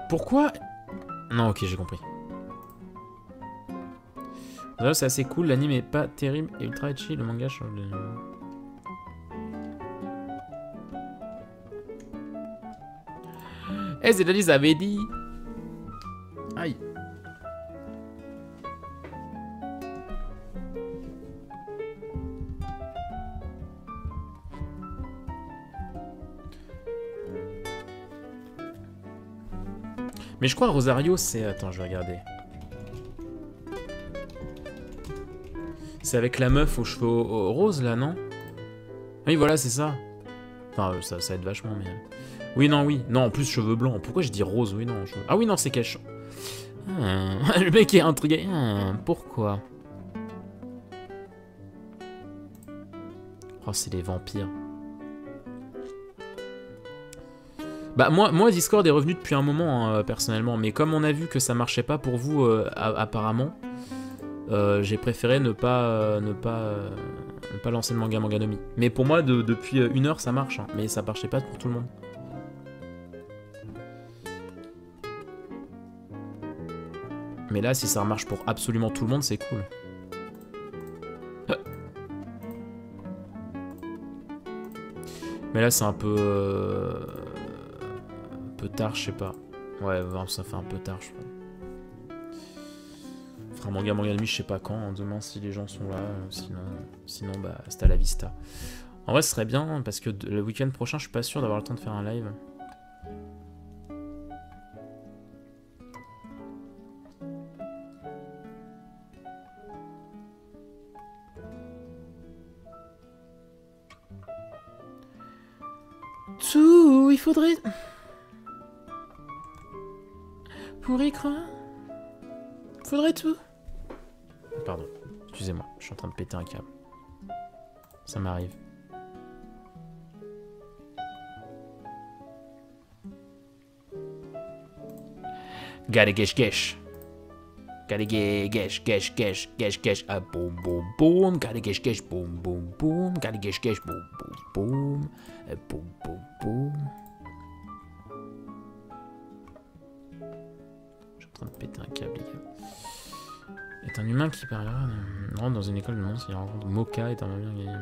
Pourquoi... Non, ok, j'ai compris. C'est assez cool, l'anime est pas terrible et ultra etchi, le manga change de... Eh, c'est Denis, ça avait dit. Aïe. Mais je crois Rosario, c'est... Attends, je vais regarder. C'est avec la meuf aux cheveux roses, là, non? Oui, voilà, c'est ça. Enfin, ça aide vachement, mais... Oui, non, oui. Non, en plus, cheveux blancs. Pourquoi je dis rose? Oui, non. Ah oui, non, c'est cache. Le mec est intrigué. Pourquoi? Oh, c'est les vampires. Bah moi Discord est revenu depuis un moment hein, personnellement, mais comme on a vu que ça marchait pas pour vous apparemment, j'ai préféré ne pas lancer le manga Manganomi. Mais pour moi depuis 1 heure ça marche, hein, mais ça marchait pas pour tout le monde. Mais là si ça marche pour absolument tout le monde c'est cool. Mais là c'est un peu tard, je sais pas. Ouais, ça fait un peu tard, je crois. On fera manga Manganomi, je sais pas quand, hein, demain si les gens sont là, sinon bah c'est à la vista. En vrai, ce serait bien parce que le week-end prochain, je suis pas sûr d'avoir le temps de faire un live. Tout, il faudrait... Pour y croire, faudrait tout. Pardon, excusez-moi, je suis en train de péter un câble. Ça m'arrive. Gotta gesh. Gotta gesh. Ah, boum, boum, boum. Gotta gesh. Boum, boum, boum. Gotta gesh. Boum, boum, boum. Boum, boum, boum. En train de péter un câble, les gars. Est un humain qui rentre dans une école de monstres, il rencontre Moka est un navire gagné.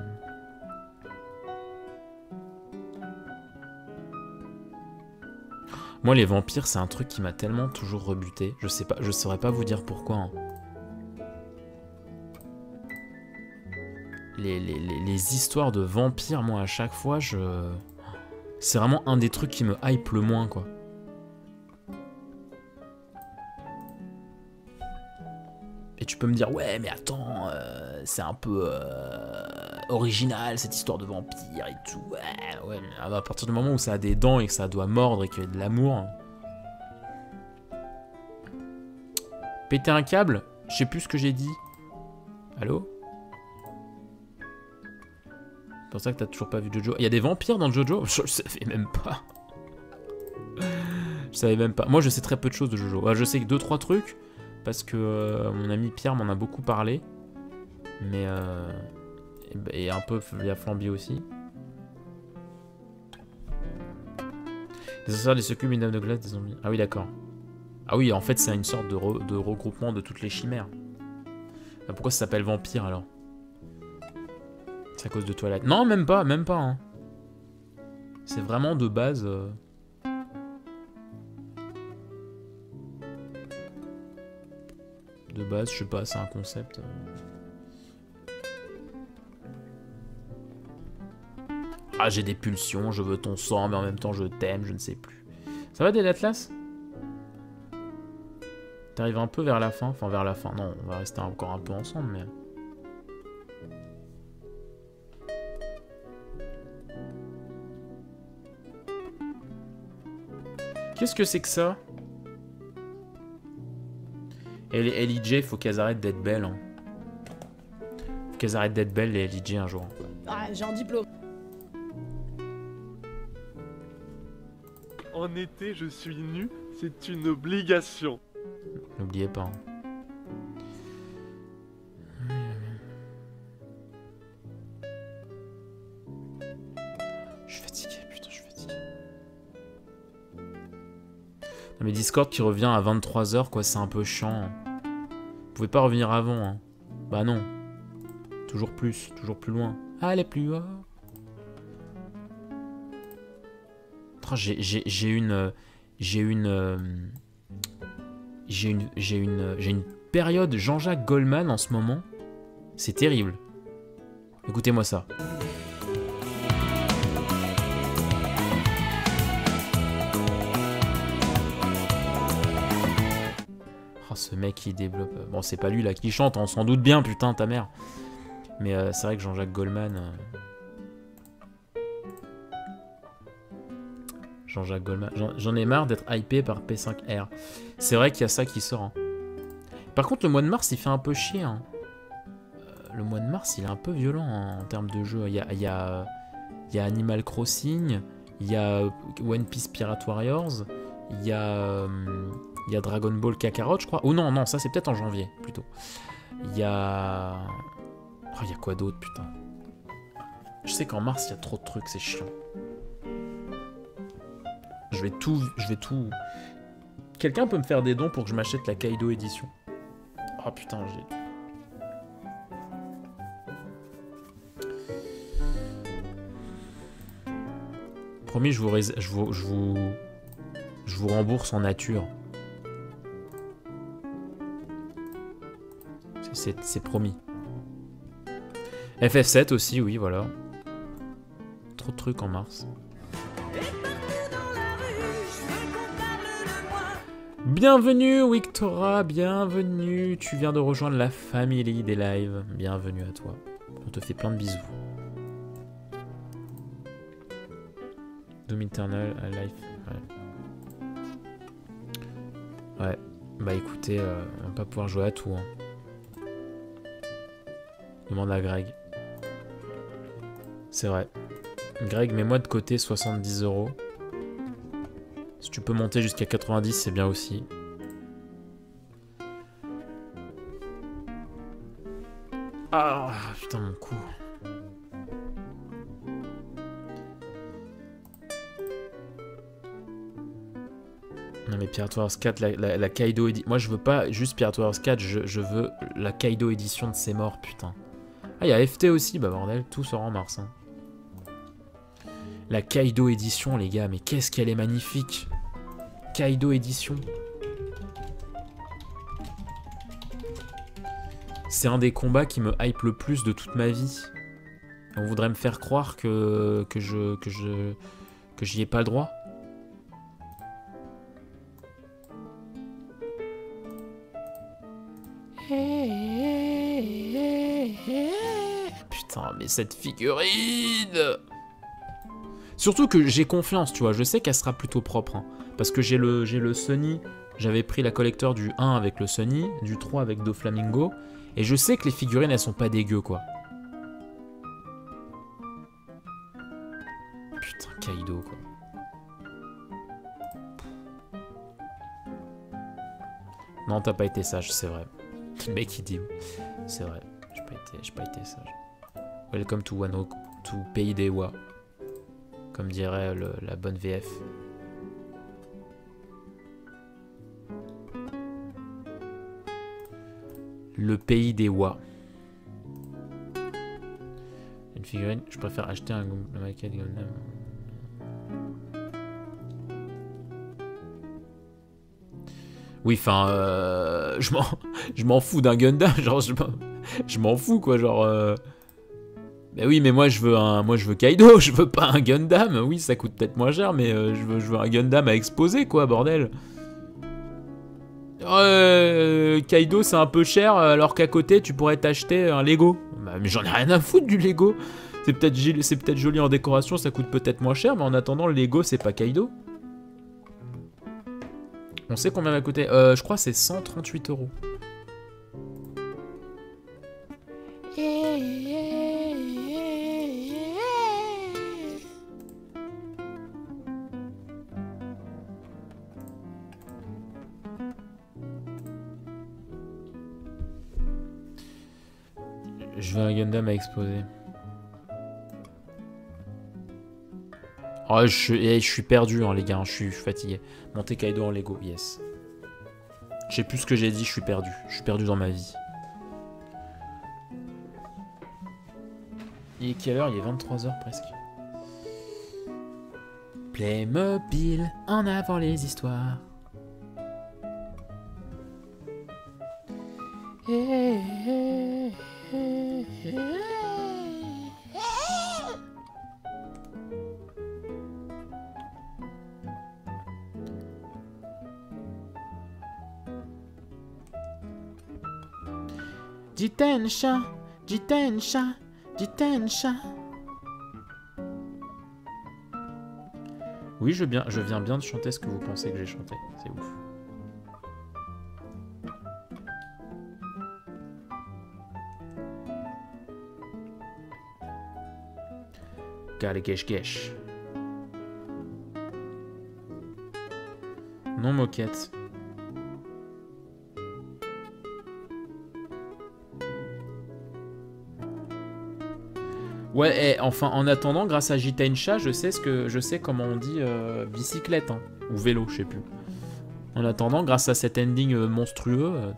Moi les vampires c'est un truc qui m'a tellement toujours rebuté, je saurais pas vous dire pourquoi. Hein. Les histoires de vampires, moi à chaque fois c'est vraiment un des trucs qui me hype le moins quoi. Et tu peux me dire, ouais, mais attends, c'est un peu original cette histoire de vampire et tout. Ouais, mais à partir du moment où ça a des dents et que ça doit mordre et qu'il y a de l'amour. Péter un câble? Je sais plus ce que j'ai dit. Allô? comme ça que t'as toujours pas vu Jojo. Il y a des vampires dans Jojo? Je le savais même pas. Je savais même pas. Moi, je sais très peu de choses de Jojo. Ouais, je sais que 2-3 trucs, parce que mon ami Pierre m'en a beaucoup parlé. Mais... et un peu, il y a Flamby aussi. Des ascenseurs, des succubes, une dame de glace, des zombies. Ah oui, d'accord. Ah oui, en fait, c'est une sorte de regroupement de toutes les chimères. Ah, pourquoi ça s'appelle vampire, alors? C'est à cause de Twilight. Non, même pas, hein. C'est vraiment de base... De base, je sais pas, c'est un concept... Ah, j'ai des pulsions, je veux ton sang, mais en même temps je t'aime, je ne sais plus. Ça va, Del Atlas? T'arrives un peu vers la fin, enfin vers la fin, non, on va rester encore un peu ensemble, mais... Qu'est-ce que c'est que ça? Et les LIJ, faut qu'elles arrêtent d'être belles. Hein. Faut qu'elles arrêtent d'être belles, les LIJ, un jour. Ah, j'ai un diplôme. En été, je suis nu, c'est une obligation. N'oubliez pas. Hein. Je suis fatigué, putain, je suis fatigué. Non mais Discord qui revient à 23h, quoi, c'est un peu chiant. Vous pouvez pas revenir avant, hein. Bah non. Toujours plus loin. Allez plus haut. J'ai une période Jean-Jacques Goldman en ce moment. C'est terrible. Écoutez-moi ça. Oh, ce mec qui développe... Bon, c'est pas lui là qui chante, on s'en doute bien, putain, ta mère. Mais c'est vrai que Jean-Jacques Goldman... Jean-Jacques Goldman. J'en ai marre d'être hypé par P5R. C'est vrai qu'il y a ça qui sort. Hein. Par contre, le mois de mars, il fait un peu chier. Hein. Le mois de mars, il est un peu violent hein, en termes de jeu. Il y a Animal Crossing, il y a One Piece Pirate Warriors, il y a Dragon Ball Kakarot, je crois. Oh non, non, ça c'est peut-être en janvier, plutôt. Il y a... Oh, il y a quoi d'autre, putain? Je sais qu'en mars, il y a trop de trucs, c'est chiant. Je vais tout... Quelqu'un peut me faire des dons pour que je m'achète la Kaido édition? Oh putain, j'ai... Promis, je vous rembourse en nature. C'est promis. FF7 aussi, oui, voilà. Trop de trucs en mars. Bienvenue Victora, bienvenue. Tu viens de rejoindre la famille des lives. Bienvenue à toi. On te fait plein de bisous. Doom Eternal, Life. Ouais. Bah écoutez, on va pas pouvoir jouer à tout. Hein. Demande à Greg. C'est vrai. Greg, mets-moi de côté 70 €. Si tu peux monter jusqu'à 90, c'est bien aussi. Ah, putain, mon cou. Non mais Pirate Warriors 4, la Kaido Edition... Moi je veux pas juste Pirate Warriors 4, je veux la Kaido Edition de ses morts, putain. Ah, il y a FT aussi, bah bordel, tout sort en mars. Hein. La Kaido Edition, les gars, mais qu'est-ce qu'elle est magnifique. Kaido Edition. C'est un des combats qui me hype le plus de toute ma vie. On voudrait me faire croire que j'y ai pas le droit. Putain, mais cette figurine! Surtout que j'ai confiance, tu vois, je sais qu'elle sera plutôt propre. Hein, parce que j'ai le Sunny, j'avais pris la collector du 1 avec le Sunny, du 3 avec Doflamingo, et je sais que les figurines, elles sont pas dégueu, quoi. Kaido, quoi. Non, t'as pas été sage, c'est vrai. Le mec, il dit... C'est vrai, j'ai pas été sage. Welcome to Wano, to Pays des Wa. Comme dirait la bonne VF. Le Pays des Wa. Une figurine, je préfère acheter un maquette Gundam. Oui, enfin, je m'en fous d'un Gundam, genre, je m'en fous, quoi, genre... Bah oui, mais moi je veux Kaido, je veux pas un Gundam. Oui, ça coûte peut-être moins cher, mais je veux un Gundam à exposer, quoi, bordel. Kaido, c'est un peu cher, alors qu'à côté, tu pourrais t'acheter un Lego. Bah, mais j'en ai rien à foutre du Lego. C'est peut-être joli en décoration, ça coûte peut-être moins cher, mais en attendant, le Lego, c'est pas Kaido. On sait combien va coûter. Je crois que c'est 138 €. Je veux un Gundam à exposer. Oh, je suis perdu, hein, les gars. Je suis fatigué. Monter Kaido en Lego, yes. Je sais plus ce que j'ai dit, je suis perdu. Je suis perdu dans ma vie. Il est quelle heure? Il est 23 h presque. Playmobil, en avant les histoires. Jitensha, Jitensha, Jitensha. Oui, je viens bien de chanter ce que vous pensez que j'ai chanté. C'est ouf. Kalekesh. Non moquette. Ouais, et enfin, en attendant, grâce à Jitensha, je sais comment on dit bicyclette, hein, ou vélo, je sais plus. En attendant, grâce à cet ending monstrueux,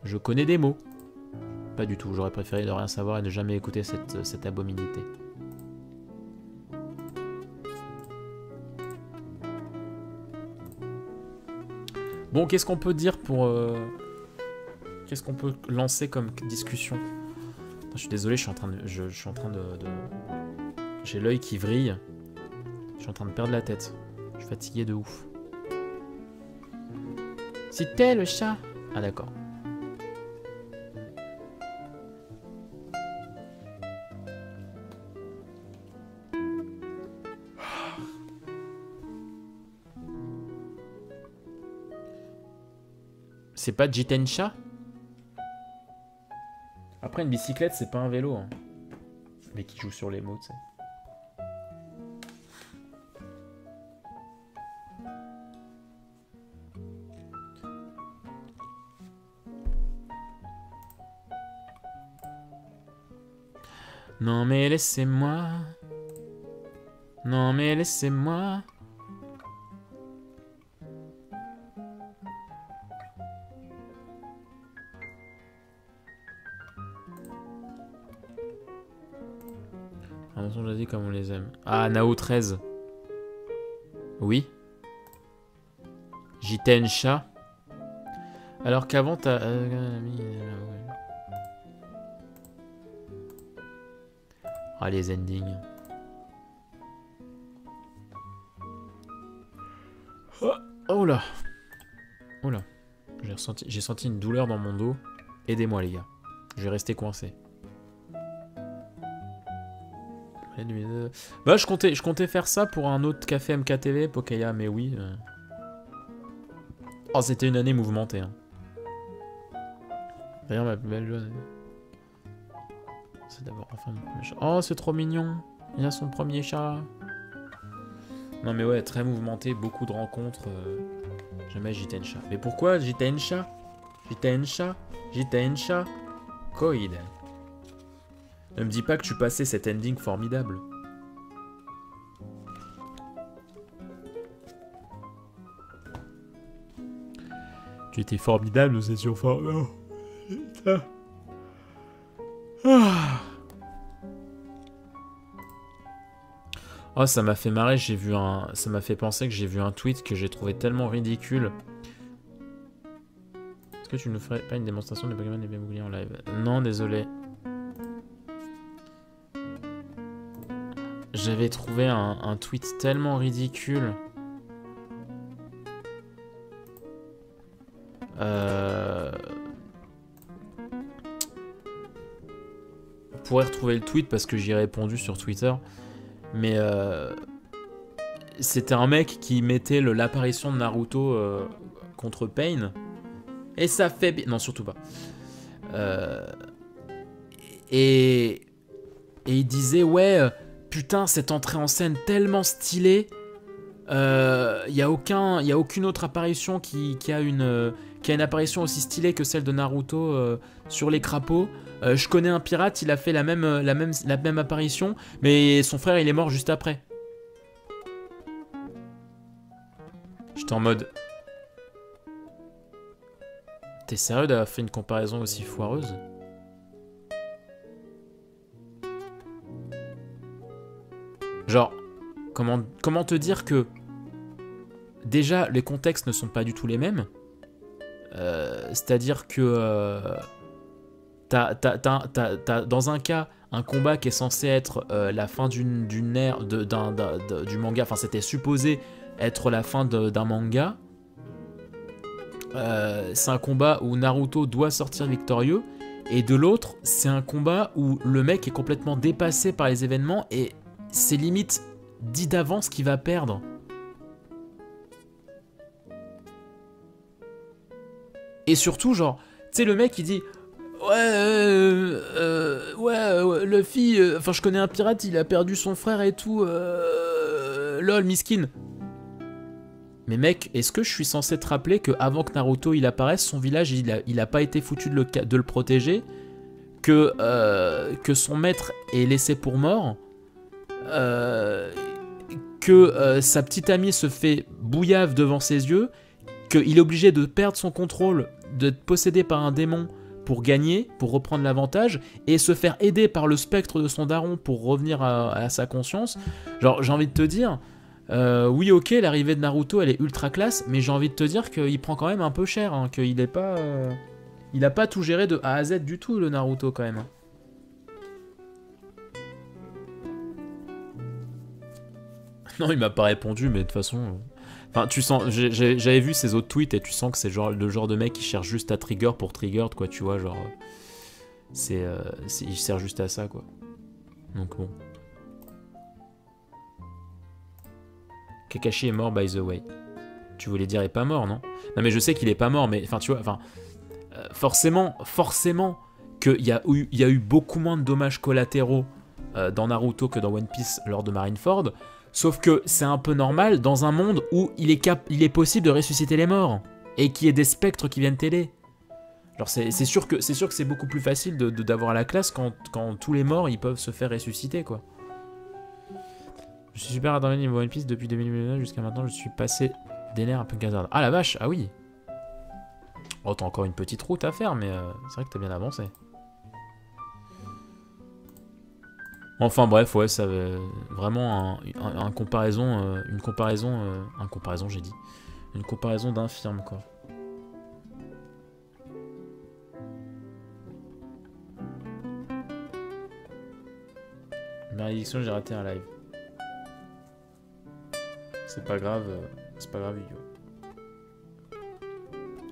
je connais des mots. Pas du tout, j'aurais préféré de rien savoir et de jamais écouter cette abominité. Bon, qu'est-ce qu'on peut dire pour... Qu'est-ce qu'on peut lancer comme discussion? Je suis désolé, je suis en train de... J'ai l'œil qui vrille. Je suis en train de perdre la tête. Je suis fatigué de ouf. Si t'es le chat... Ah d'accord. C'est pas Jitensha? Après, une bicyclette, c'est pas un vélo. Hein. Mais qui joue sur les mots, tu sais. Non mais laissez-moi. Non mais laissez-moi. On a dit comme on les aime. Ah, Nao 13. Oui. Jitensha. Alors qu'avant t'as... Ah, les endings. Oh là. Oh là. J'ai senti une douleur dans mon dos. Aidez-moi les gars. Je vais rester coincé. Bah je comptais faire ça pour un autre café MKTV, Pokaya, mais oui. Oh, c'était une année mouvementée. Hein. D'ailleurs, ma plus belle jeune. C'est d'abord enfin. Oh, c'est trop mignon. Il a son premier chat. Non mais ouais, très mouvementé, beaucoup de rencontres. Jamais Jitensha. Mais pourquoi Jitensha? Jitensha? Jitensha? Koid. Ne me dis pas que tu passais cet ending formidable. Tu étais formidable, nous étions formidables. Ah. Oh, ça m'a fait marrer, j'ai vu un... Ça m'a fait penser que j'ai vu un tweet que j'ai trouvé tellement ridicule. Est-ce que tu nous ferais pas une démonstration de Pokémon et bien oublié en live? Non, désolé. J'avais trouvé un tweet tellement ridicule. On pourrait retrouver le tweet parce que j'y ai répondu sur Twitter. Mais c'était un mec qui mettait l'apparition de Naruto contre Pain. Et ça fait bien... Non, surtout pas. Et il disait, ouais, putain, cette entrée en scène tellement stylée. Il y a aucune autre apparition qui a une apparition aussi stylée que celle de Naruto sur les crapauds. Je connais un pirate, il a fait la même apparition, mais son frère il est mort juste après. J'étais en mode... T'es sérieux d'avoir fait une comparaison aussi foireuse? Genre, comment te dire que... Déjà, les contextes ne sont pas du tout les mêmes. C'est-à-dire que... T'as dans un cas un combat qui est censé être la fin d'une ère du manga, enfin c'était supposé être la fin d'un manga. C'est un combat où Naruto doit sortir victorieux, et de l'autre c'est un combat où le mec est complètement dépassé par les événements et c'est limite dit d'avance qu'il va perdre. Et surtout genre, tu sais le mec il dit ouais, Luffy, enfin je connais un pirate, il a perdu son frère et tout, lol, miskin. Mais mec, est-ce que je suis censé te rappeler que avant que Naruto il apparaisse, son village il a pas été foutu de le protéger, que son maître est laissé pour mort, que sa petite amie se fait bouillave devant ses yeux, qu'il est obligé de perdre son contrôle, d'être possédé par un démon pour gagner, pour reprendre l'avantage, et se faire aider par le spectre de son daron pour revenir à sa conscience. Genre, j'ai envie de te dire, oui, ok, l'arrivée de Naruto, elle est ultra classe, mais j'ai envie de te dire qu'il prend quand même un peu cher, hein, qu'il est pas... il a pas tout géré de A à Z du tout, le Naruto, quand même. Non, il m'a pas répondu, mais de toute façon... Enfin, tu sens, j'avais vu ses autres tweets et tu sens que c'est le genre de mec qui cherche juste à trigger pour trigger, quoi, tu vois, genre... il sert juste à ça, quoi. Donc bon. Kakashi est mort, by the way. Tu voulais dire est pas mort, non? Non, mais je sais qu'il est pas mort, mais... Enfin, tu vois, enfin... forcément qu'il y a eu beaucoup moins de dommages collatéraux dans Naruto que dans One Piece lors de Marineford. Sauf que c'est un peu normal dans un monde où il est possible de ressusciter les morts et qu'il y ait des spectres qui viennent t'aider. Alors c'est sûr que c'est beaucoup plus facile d'avoir la classe quand tous les morts ils peuvent se faire ressusciter, quoi. Je suis super attendu niveau One Piece depuis 2009 jusqu'à maintenant, je suis passé des nerfs un peu gazard. Ah la vache, ah oui. Oh, t'as encore une petite route à faire, mais c'est vrai que t'as bien avancé. Enfin bref, ouais, ça vraiment une comparaison j'ai dit. Une comparaison d'infirme, quoi. Malédiction, j'ai raté un live. C'est pas grave, Yu-Yo.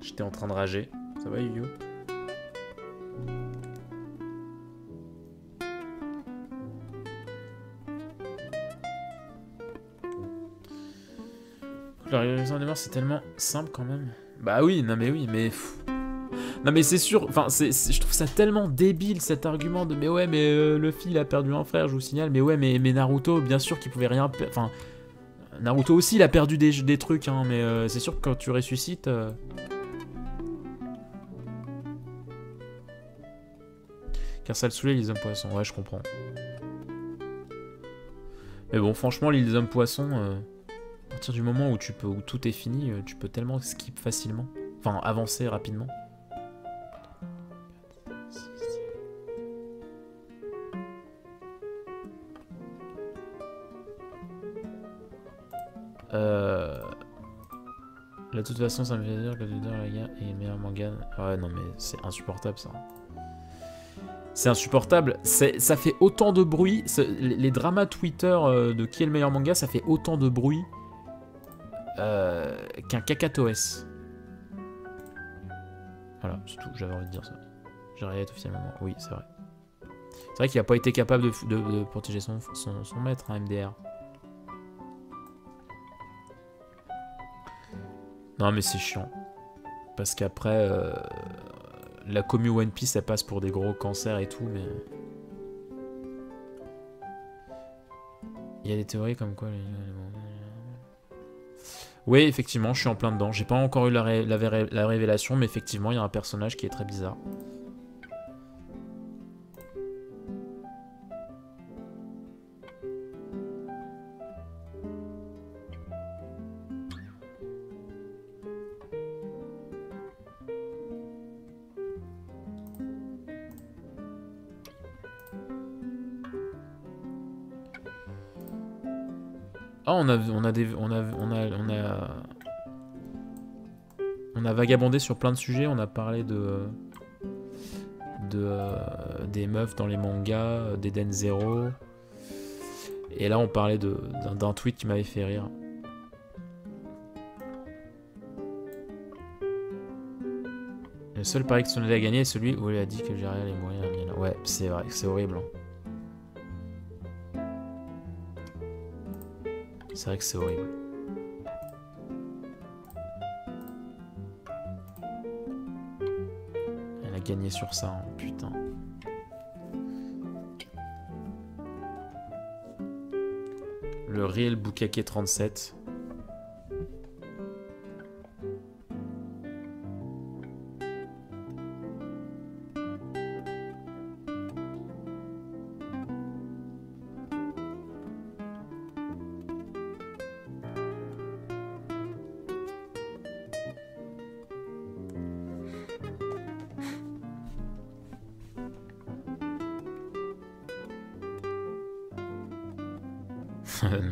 J'étais en train de rager. Ça va, Yu-Yo? La réalisation des morts, c'est tellement simple quand même. Bah oui, non mais oui, mais... Non mais c'est sûr, enfin, je trouve ça tellement débile cet argument de... Mais ouais, mais Luffy, il a perdu un frère, je vous signale. Mais ouais, mais Naruto, bien sûr qu'il pouvait rien... Enfin... Naruto aussi, il a perdu des trucs, hein, mais c'est sûr que quand tu ressuscites... Car ça le saoulait, les hommes poissons. Ouais, je comprends. Mais bon, franchement, l'île des hommes poissons, à partir du moment où tout est fini, tu peux tellement skip facilement. Enfin, avancer rapidement. De toute façon, ça me fait dire que la guerre est le meilleur manga. Ouais, non, mais c'est insupportable ça. C'est insupportable. Ça fait autant de bruit. Les dramas Twitter de qui est le meilleur manga, ça fait autant de bruit qu'un Kakatoes. Voilà, c'est tout. J'avais envie de dire ça. J'arrête officiellement. Oui, c'est vrai. C'est vrai qu'il n'a pas été capable de protéger son maître, hein, MDR. Non, mais c'est chiant. Parce qu'après, la commu One Piece, elle passe pour des gros cancers et tout, mais... Il y a des théories comme quoi... Oui, effectivement, je suis en plein dedans. J'ai pas encore eu la révélation, mais effectivement, il y a un personnage qui est très bizarre. Ah, on a vagabondé sur plein de sujets. On a parlé des meufs dans les mangas, d'Eden Zero. Et là, on parlait d'un tweet qui m'avait fait rire. Le seul pari que Tsunade a gagné est celui où il a dit que Jiraiya allait mourir. Ouais, c'est vrai, c'est horrible. C'est vrai que c'est horrible. Elle a gagné sur ça, hein, putain. Le réel Bukake 37.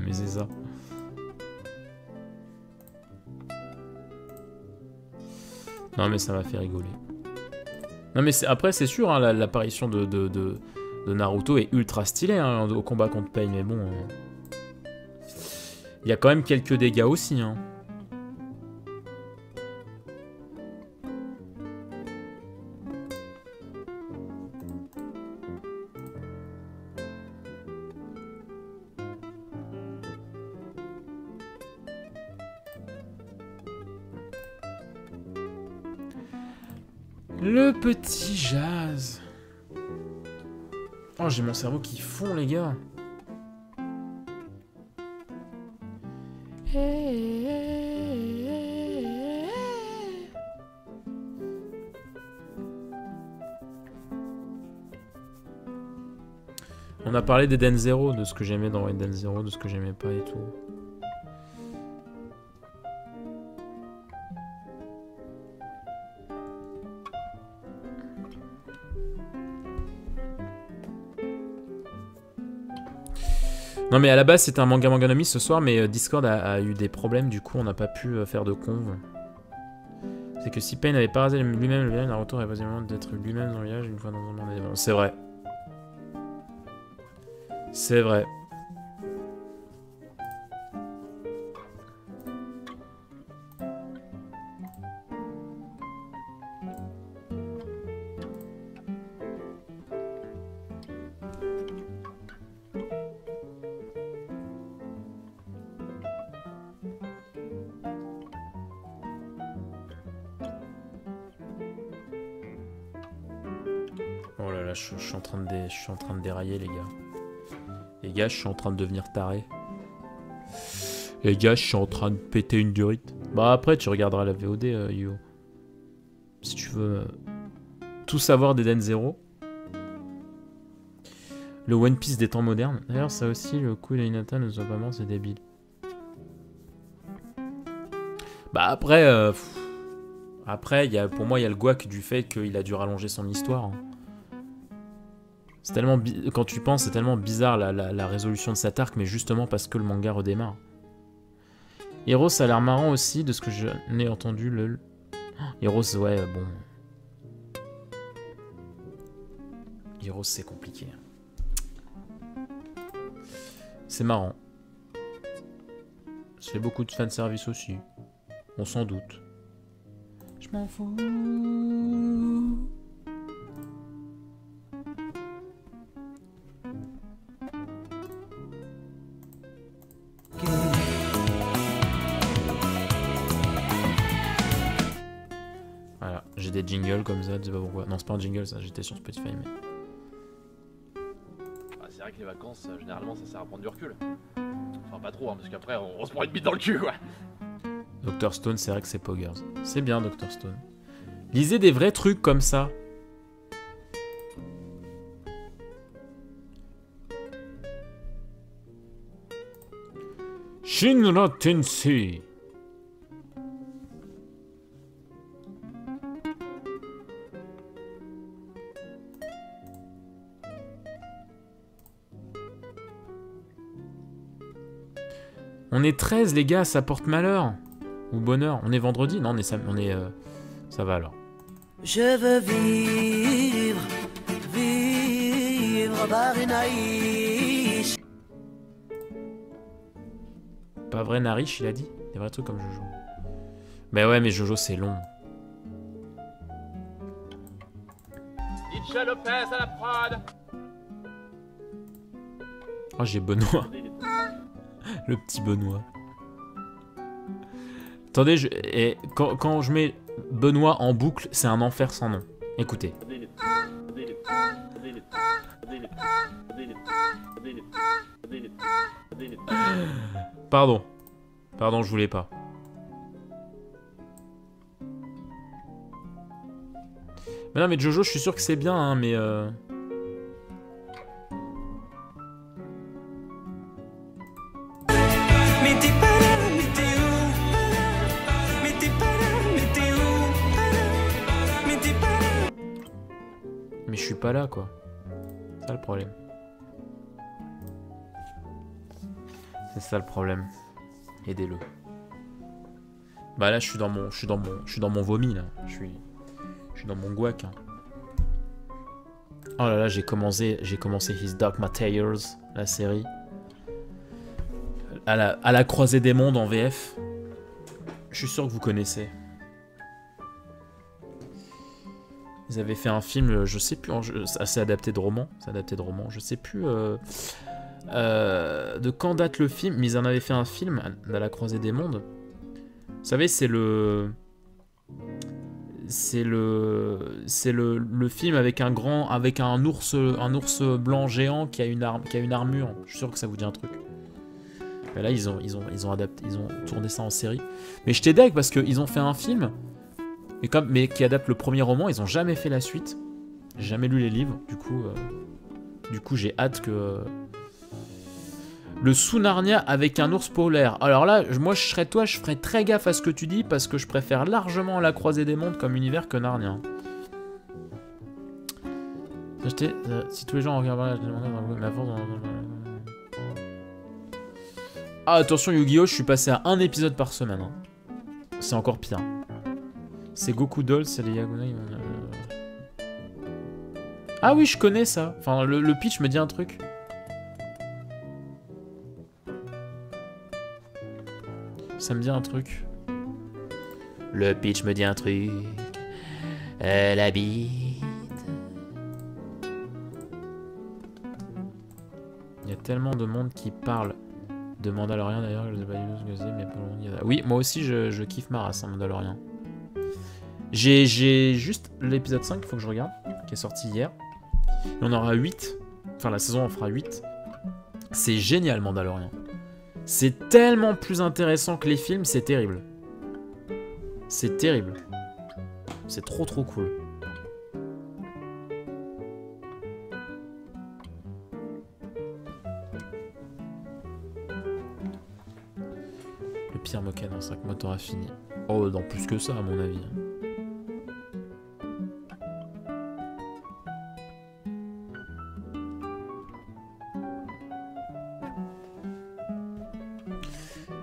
Mais c'est ça. Non mais ça m'a fait rigoler. Non mais après c'est sûr, hein, l'apparition de Naruto est ultra stylée hein, au combat contre Pain, mais bon... Il y a quand même quelques dégâts aussi. Hein. Le petit jazz. Oh, j'ai mon cerveau qui fond, les gars. On a parlé d'Eden Zero, de ce que j'aimais dans Eden Zero, de ce que j'aimais pas et tout. Non mais à la base c'était un manga Manganomi ce soir, mais Discord a eu des problèmes, du coup on n'a pas pu faire de conv. C'est que si Pain n'avait pas rasé lui-même le village, Naruto aurait possiblement d'être lui-même dans le village une fois dans un monde d'événements. C'est vrai. C'est vrai. Oh là là, je suis en train de dérailler les gars. Les gars, je suis en train de devenir taré. Les gars, je suis en train de péter une durite. Bah après, tu regarderas la VOD, Yo. Si tu veux tout savoir d'Eden Zero. Le One Piece des temps modernes. D'ailleurs, ça aussi, le coup de Hinata ne soit pas mort, c'est débile. Bah après, après pour moi, il y a le guac du fait qu'il a dû rallonger son histoire. Hein. C'est tellement quand tu penses, c'est tellement bizarre la résolution de cet arc, mais justement parce que le manga redémarre. Heroes, ça a l'air marrant aussi, de ce que je n'ai entendu. Heroes, ouais, bon. Heroes, c'est compliqué. C'est marrant. C'est beaucoup de fanservice aussi. On s'en doute. Je m'en fous. Voilà, j'ai des jingles comme ça, je sais pas pourquoi. Non, c'est pas un jingle ça, j'étais sur Spotify mais... C'est vrai que les vacances, généralement, ça sert à prendre du recul. Enfin, pas trop, hein, parce qu'après, on se prend une bite dans le cul, quoi. Dr Stone, c'est vrai que c'est Poggers. C'est bien, Dr Stone. Lisez des vrais trucs comme ça. Shinra Tensei. On est 13 les gars, ça porte malheur. Ou bonheur. On est vendredi? Non, ça va alors. Je veux vivre Barinaïch. Pas vrai Narish, il a dit? Des vrais trucs comme Jojo. Mais ouais, mais Jojo c'est long. Itcha Lopez à la prod. Oh, j'ai Benoît. Le petit Benoît. Attendez, quand je mets Benoît en boucle, c'est un enfer sans nom. Écoutez. Pardon. Pardon, je voulais pas. Mais non, mais Jojo, je suis sûr que c'est bien, hein, mais... Mais je suis pas là, quoi. C'est ça le problème. C'est ça le problème. Aidez-le. Bah là, je suis dans mon vomi là. Je suis dans mon guac. Hein. Oh là là, j'ai commencé His Dark Materials, la série. À la croisée des mondes en VF. Je suis sûr que vous connaissez. Ils avaient fait un film, je sais plus, assez adapté de roman. C'est adapté de roman. Je sais plus de quand date le film, mais ils en avaient fait un film à la croisée des mondes. Vous savez, c'est le film avec un ours blanc géant qui a une armure. Je suis sûr que ça vous dit un truc. Mais là, ils ont tourné ça en série. Mais j'étais deg parce qu'ils ont fait un film, mais qui adapte le premier roman. Ils ont jamais fait la suite. J'ai jamais lu les livres. Du coup, j'ai hâte que le sous-Narnia avec un ours polaire. Alors là, moi, je serais toi, je ferais très gaffe à ce que tu dis parce que je préfère largement La Croisée des Mondes comme univers que Narnia. Si tous les gens regardent la force. Ah, attention Yu-Gi-Oh! Je suis passé à un épisode par semaine. Hein. C'est encore pire. C'est Goku Doll, c'est les Yagunai. Ah oui, je connais ça. Enfin, le pitch me dit un truc. Ça me dit un truc. Le pitch me dit un truc. La bite. Il y a tellement de monde qui parle de Mandalorian d'ailleurs, je sais pas du tout ce que c'est, mais pour le moment, oui, moi aussi je kiffe ma race, hein, Mandalorian. J'ai juste l'épisode 5, il faut que je regarde, qui est sorti hier. Et on aura 8. Enfin, la saison en fera 8. C'est génial, Mandalorian. C'est tellement plus intéressant que les films, c'est terrible. C'est terrible. C'est trop cool. Le pire moquette en 5 mois t'auras fini. Oh, dans plus que ça à mon avis.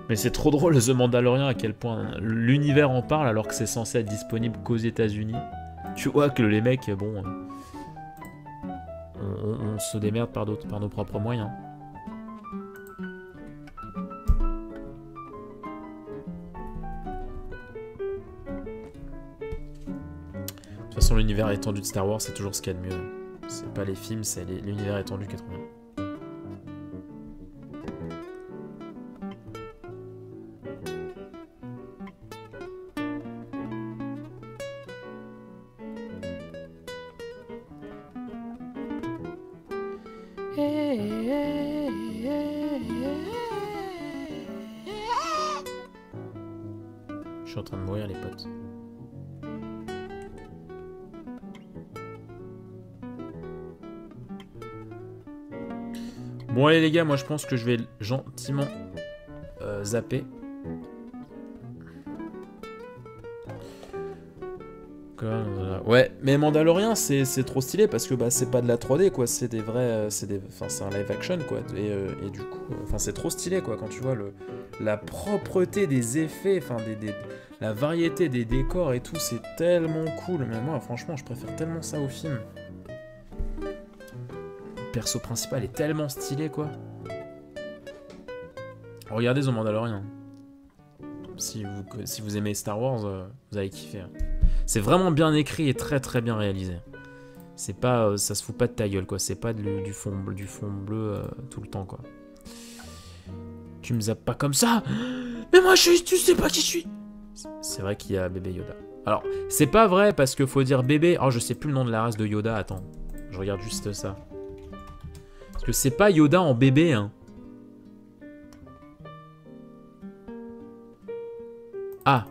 Mais c'est trop drôle The Mandalorian à quel point l'univers en parle alors que c'est censé être disponible qu'aux États-Unis. Tu vois que les mecs, bon, on se démerde par nos propres moyens. De toute façon, l'univers étendu de Star Wars, c'est toujours ce qu'il y a de mieux. C'est pas les films, c'est l'univers étendu qui est trop bien. Je suis en train de mourir les potes. Bon allez les gars, moi je pense que je vais gentiment zapper. Ouais, mais Mandalorian c'est trop stylé parce que bah c'est pas de la 3D quoi, c'est des vrais, enfin c'est un live action quoi, et du coup, enfin c'est trop stylé quoi quand tu vois la propreté des effets, enfin la variété des décors et tout, c'est tellement cool. Mais moi franchement je préfère tellement ça au film. Le perso principal est tellement stylé quoi. Regardez The Mandalorian. Si vous aimez Star Wars, vous allez kiffer. C'est vraiment bien écrit et très bien réalisé. C'est pas, ça se fout pas de ta gueule quoi. C'est pas du fond bleu tout le temps quoi. Tu me zappes pas comme ça. Mais moi tu sais pas qui je suis. C'est vrai qu'il y a bébé Yoda. Alors c'est pas vrai parce que faut dire bébé. Oh je sais plus le nom de la race de Yoda. Attends, je regarde juste ça. Parce que c'est pas Yoda en bébé hein. Ah,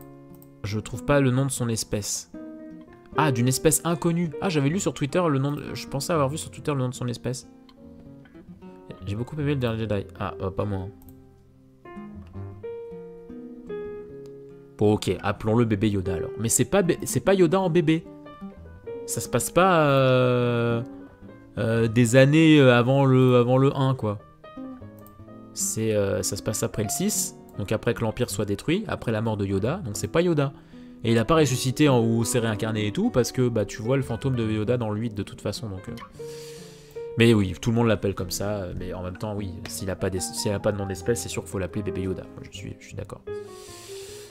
je trouve pas le nom de son espèce. Ah, d'une espèce inconnue. Ah, j'avais lu sur Twitter le nom de... Je pensais avoir vu sur Twitter le nom de son espèce. J'ai beaucoup aimé le dernier Jedi. Ah, pas moi. Bon, ok, appelons-le bébé Yoda alors. Mais c'est pas Yoda en bébé. Ça se passe pas des années avant le 1, quoi. Ça se passe après le 6. Donc après que l'Empire soit détruit, après la mort de Yoda, donc c'est pas Yoda. Et il a pas ressuscité ou s'est réincarné et tout, parce que bah tu vois le fantôme de Yoda dans le 8 de toute façon, donc... Mais oui, tout le monde l'appelle comme ça, mais en même temps, oui, s'il a pas de nom d'espèce, c'est sûr qu'il faut l'appeler bébé Yoda. Je suis d'accord.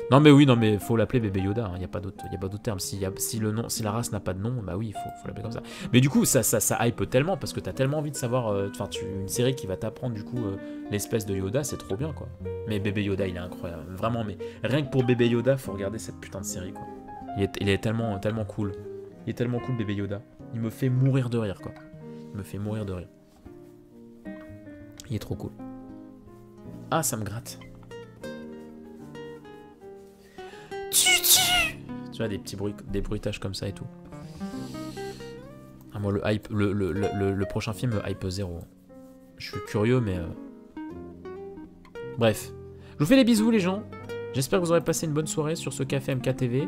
Non mais oui, non mais faut l'appeler bébé Yoda, hein. Y a pas d'autre terme. Si la race n'a pas de nom, bah oui, faut l'appeler comme ça. Mais du coup, ça hype tellement parce que t'as tellement envie de savoir, une série qui va t'apprendre du coup l'espèce de Yoda, c'est trop bien quoi. Mais bébé Yoda, il est incroyable, vraiment. Mais rien que pour bébé Yoda, faut regarder cette putain de série quoi. Il est tellement cool. Il est tellement cool bébé Yoda. Il me fait mourir de rire quoi. Il me fait mourir de rire. Il est trop cool. Ah, ça me gratte. Tu vois, des petits des bruitages comme ça et tout. Ah, moi, le prochain film me hype 0. Je suis curieux, mais... Bref. Je vous fais des bisous, les gens. J'espère que vous aurez passé une bonne soirée sur ce Café MKTV.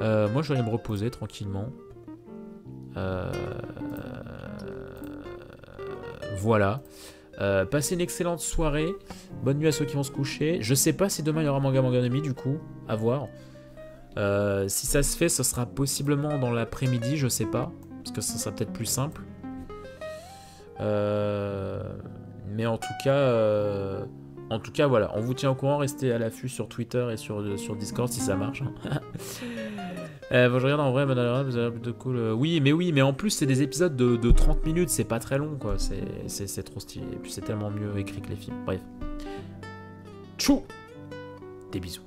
Moi, je vais aller me reposer tranquillement. Voilà. Passez une excellente soirée. Bonne nuit à ceux qui vont se coucher. Je sais pas si demain il y aura Manga-Manga-no-Mi, du coup. À voir. Si ça se fait, ce sera possiblement dans l'après-midi, je sais pas, parce que ça sera peut-être plus simple. Mais en tout cas, voilà, on vous tient au courant, restez à l'affût sur Twitter et sur Discord si ça marche. Bon, je regarde en vrai, Mandalorian, vous avez plutôt cool. Oui, mais en plus c'est des épisodes de 30 minutes, c'est pas très long quoi, c'est trop stylé, et puis c'est tellement mieux écrit que les films. Bref. Tchou. Des bisous.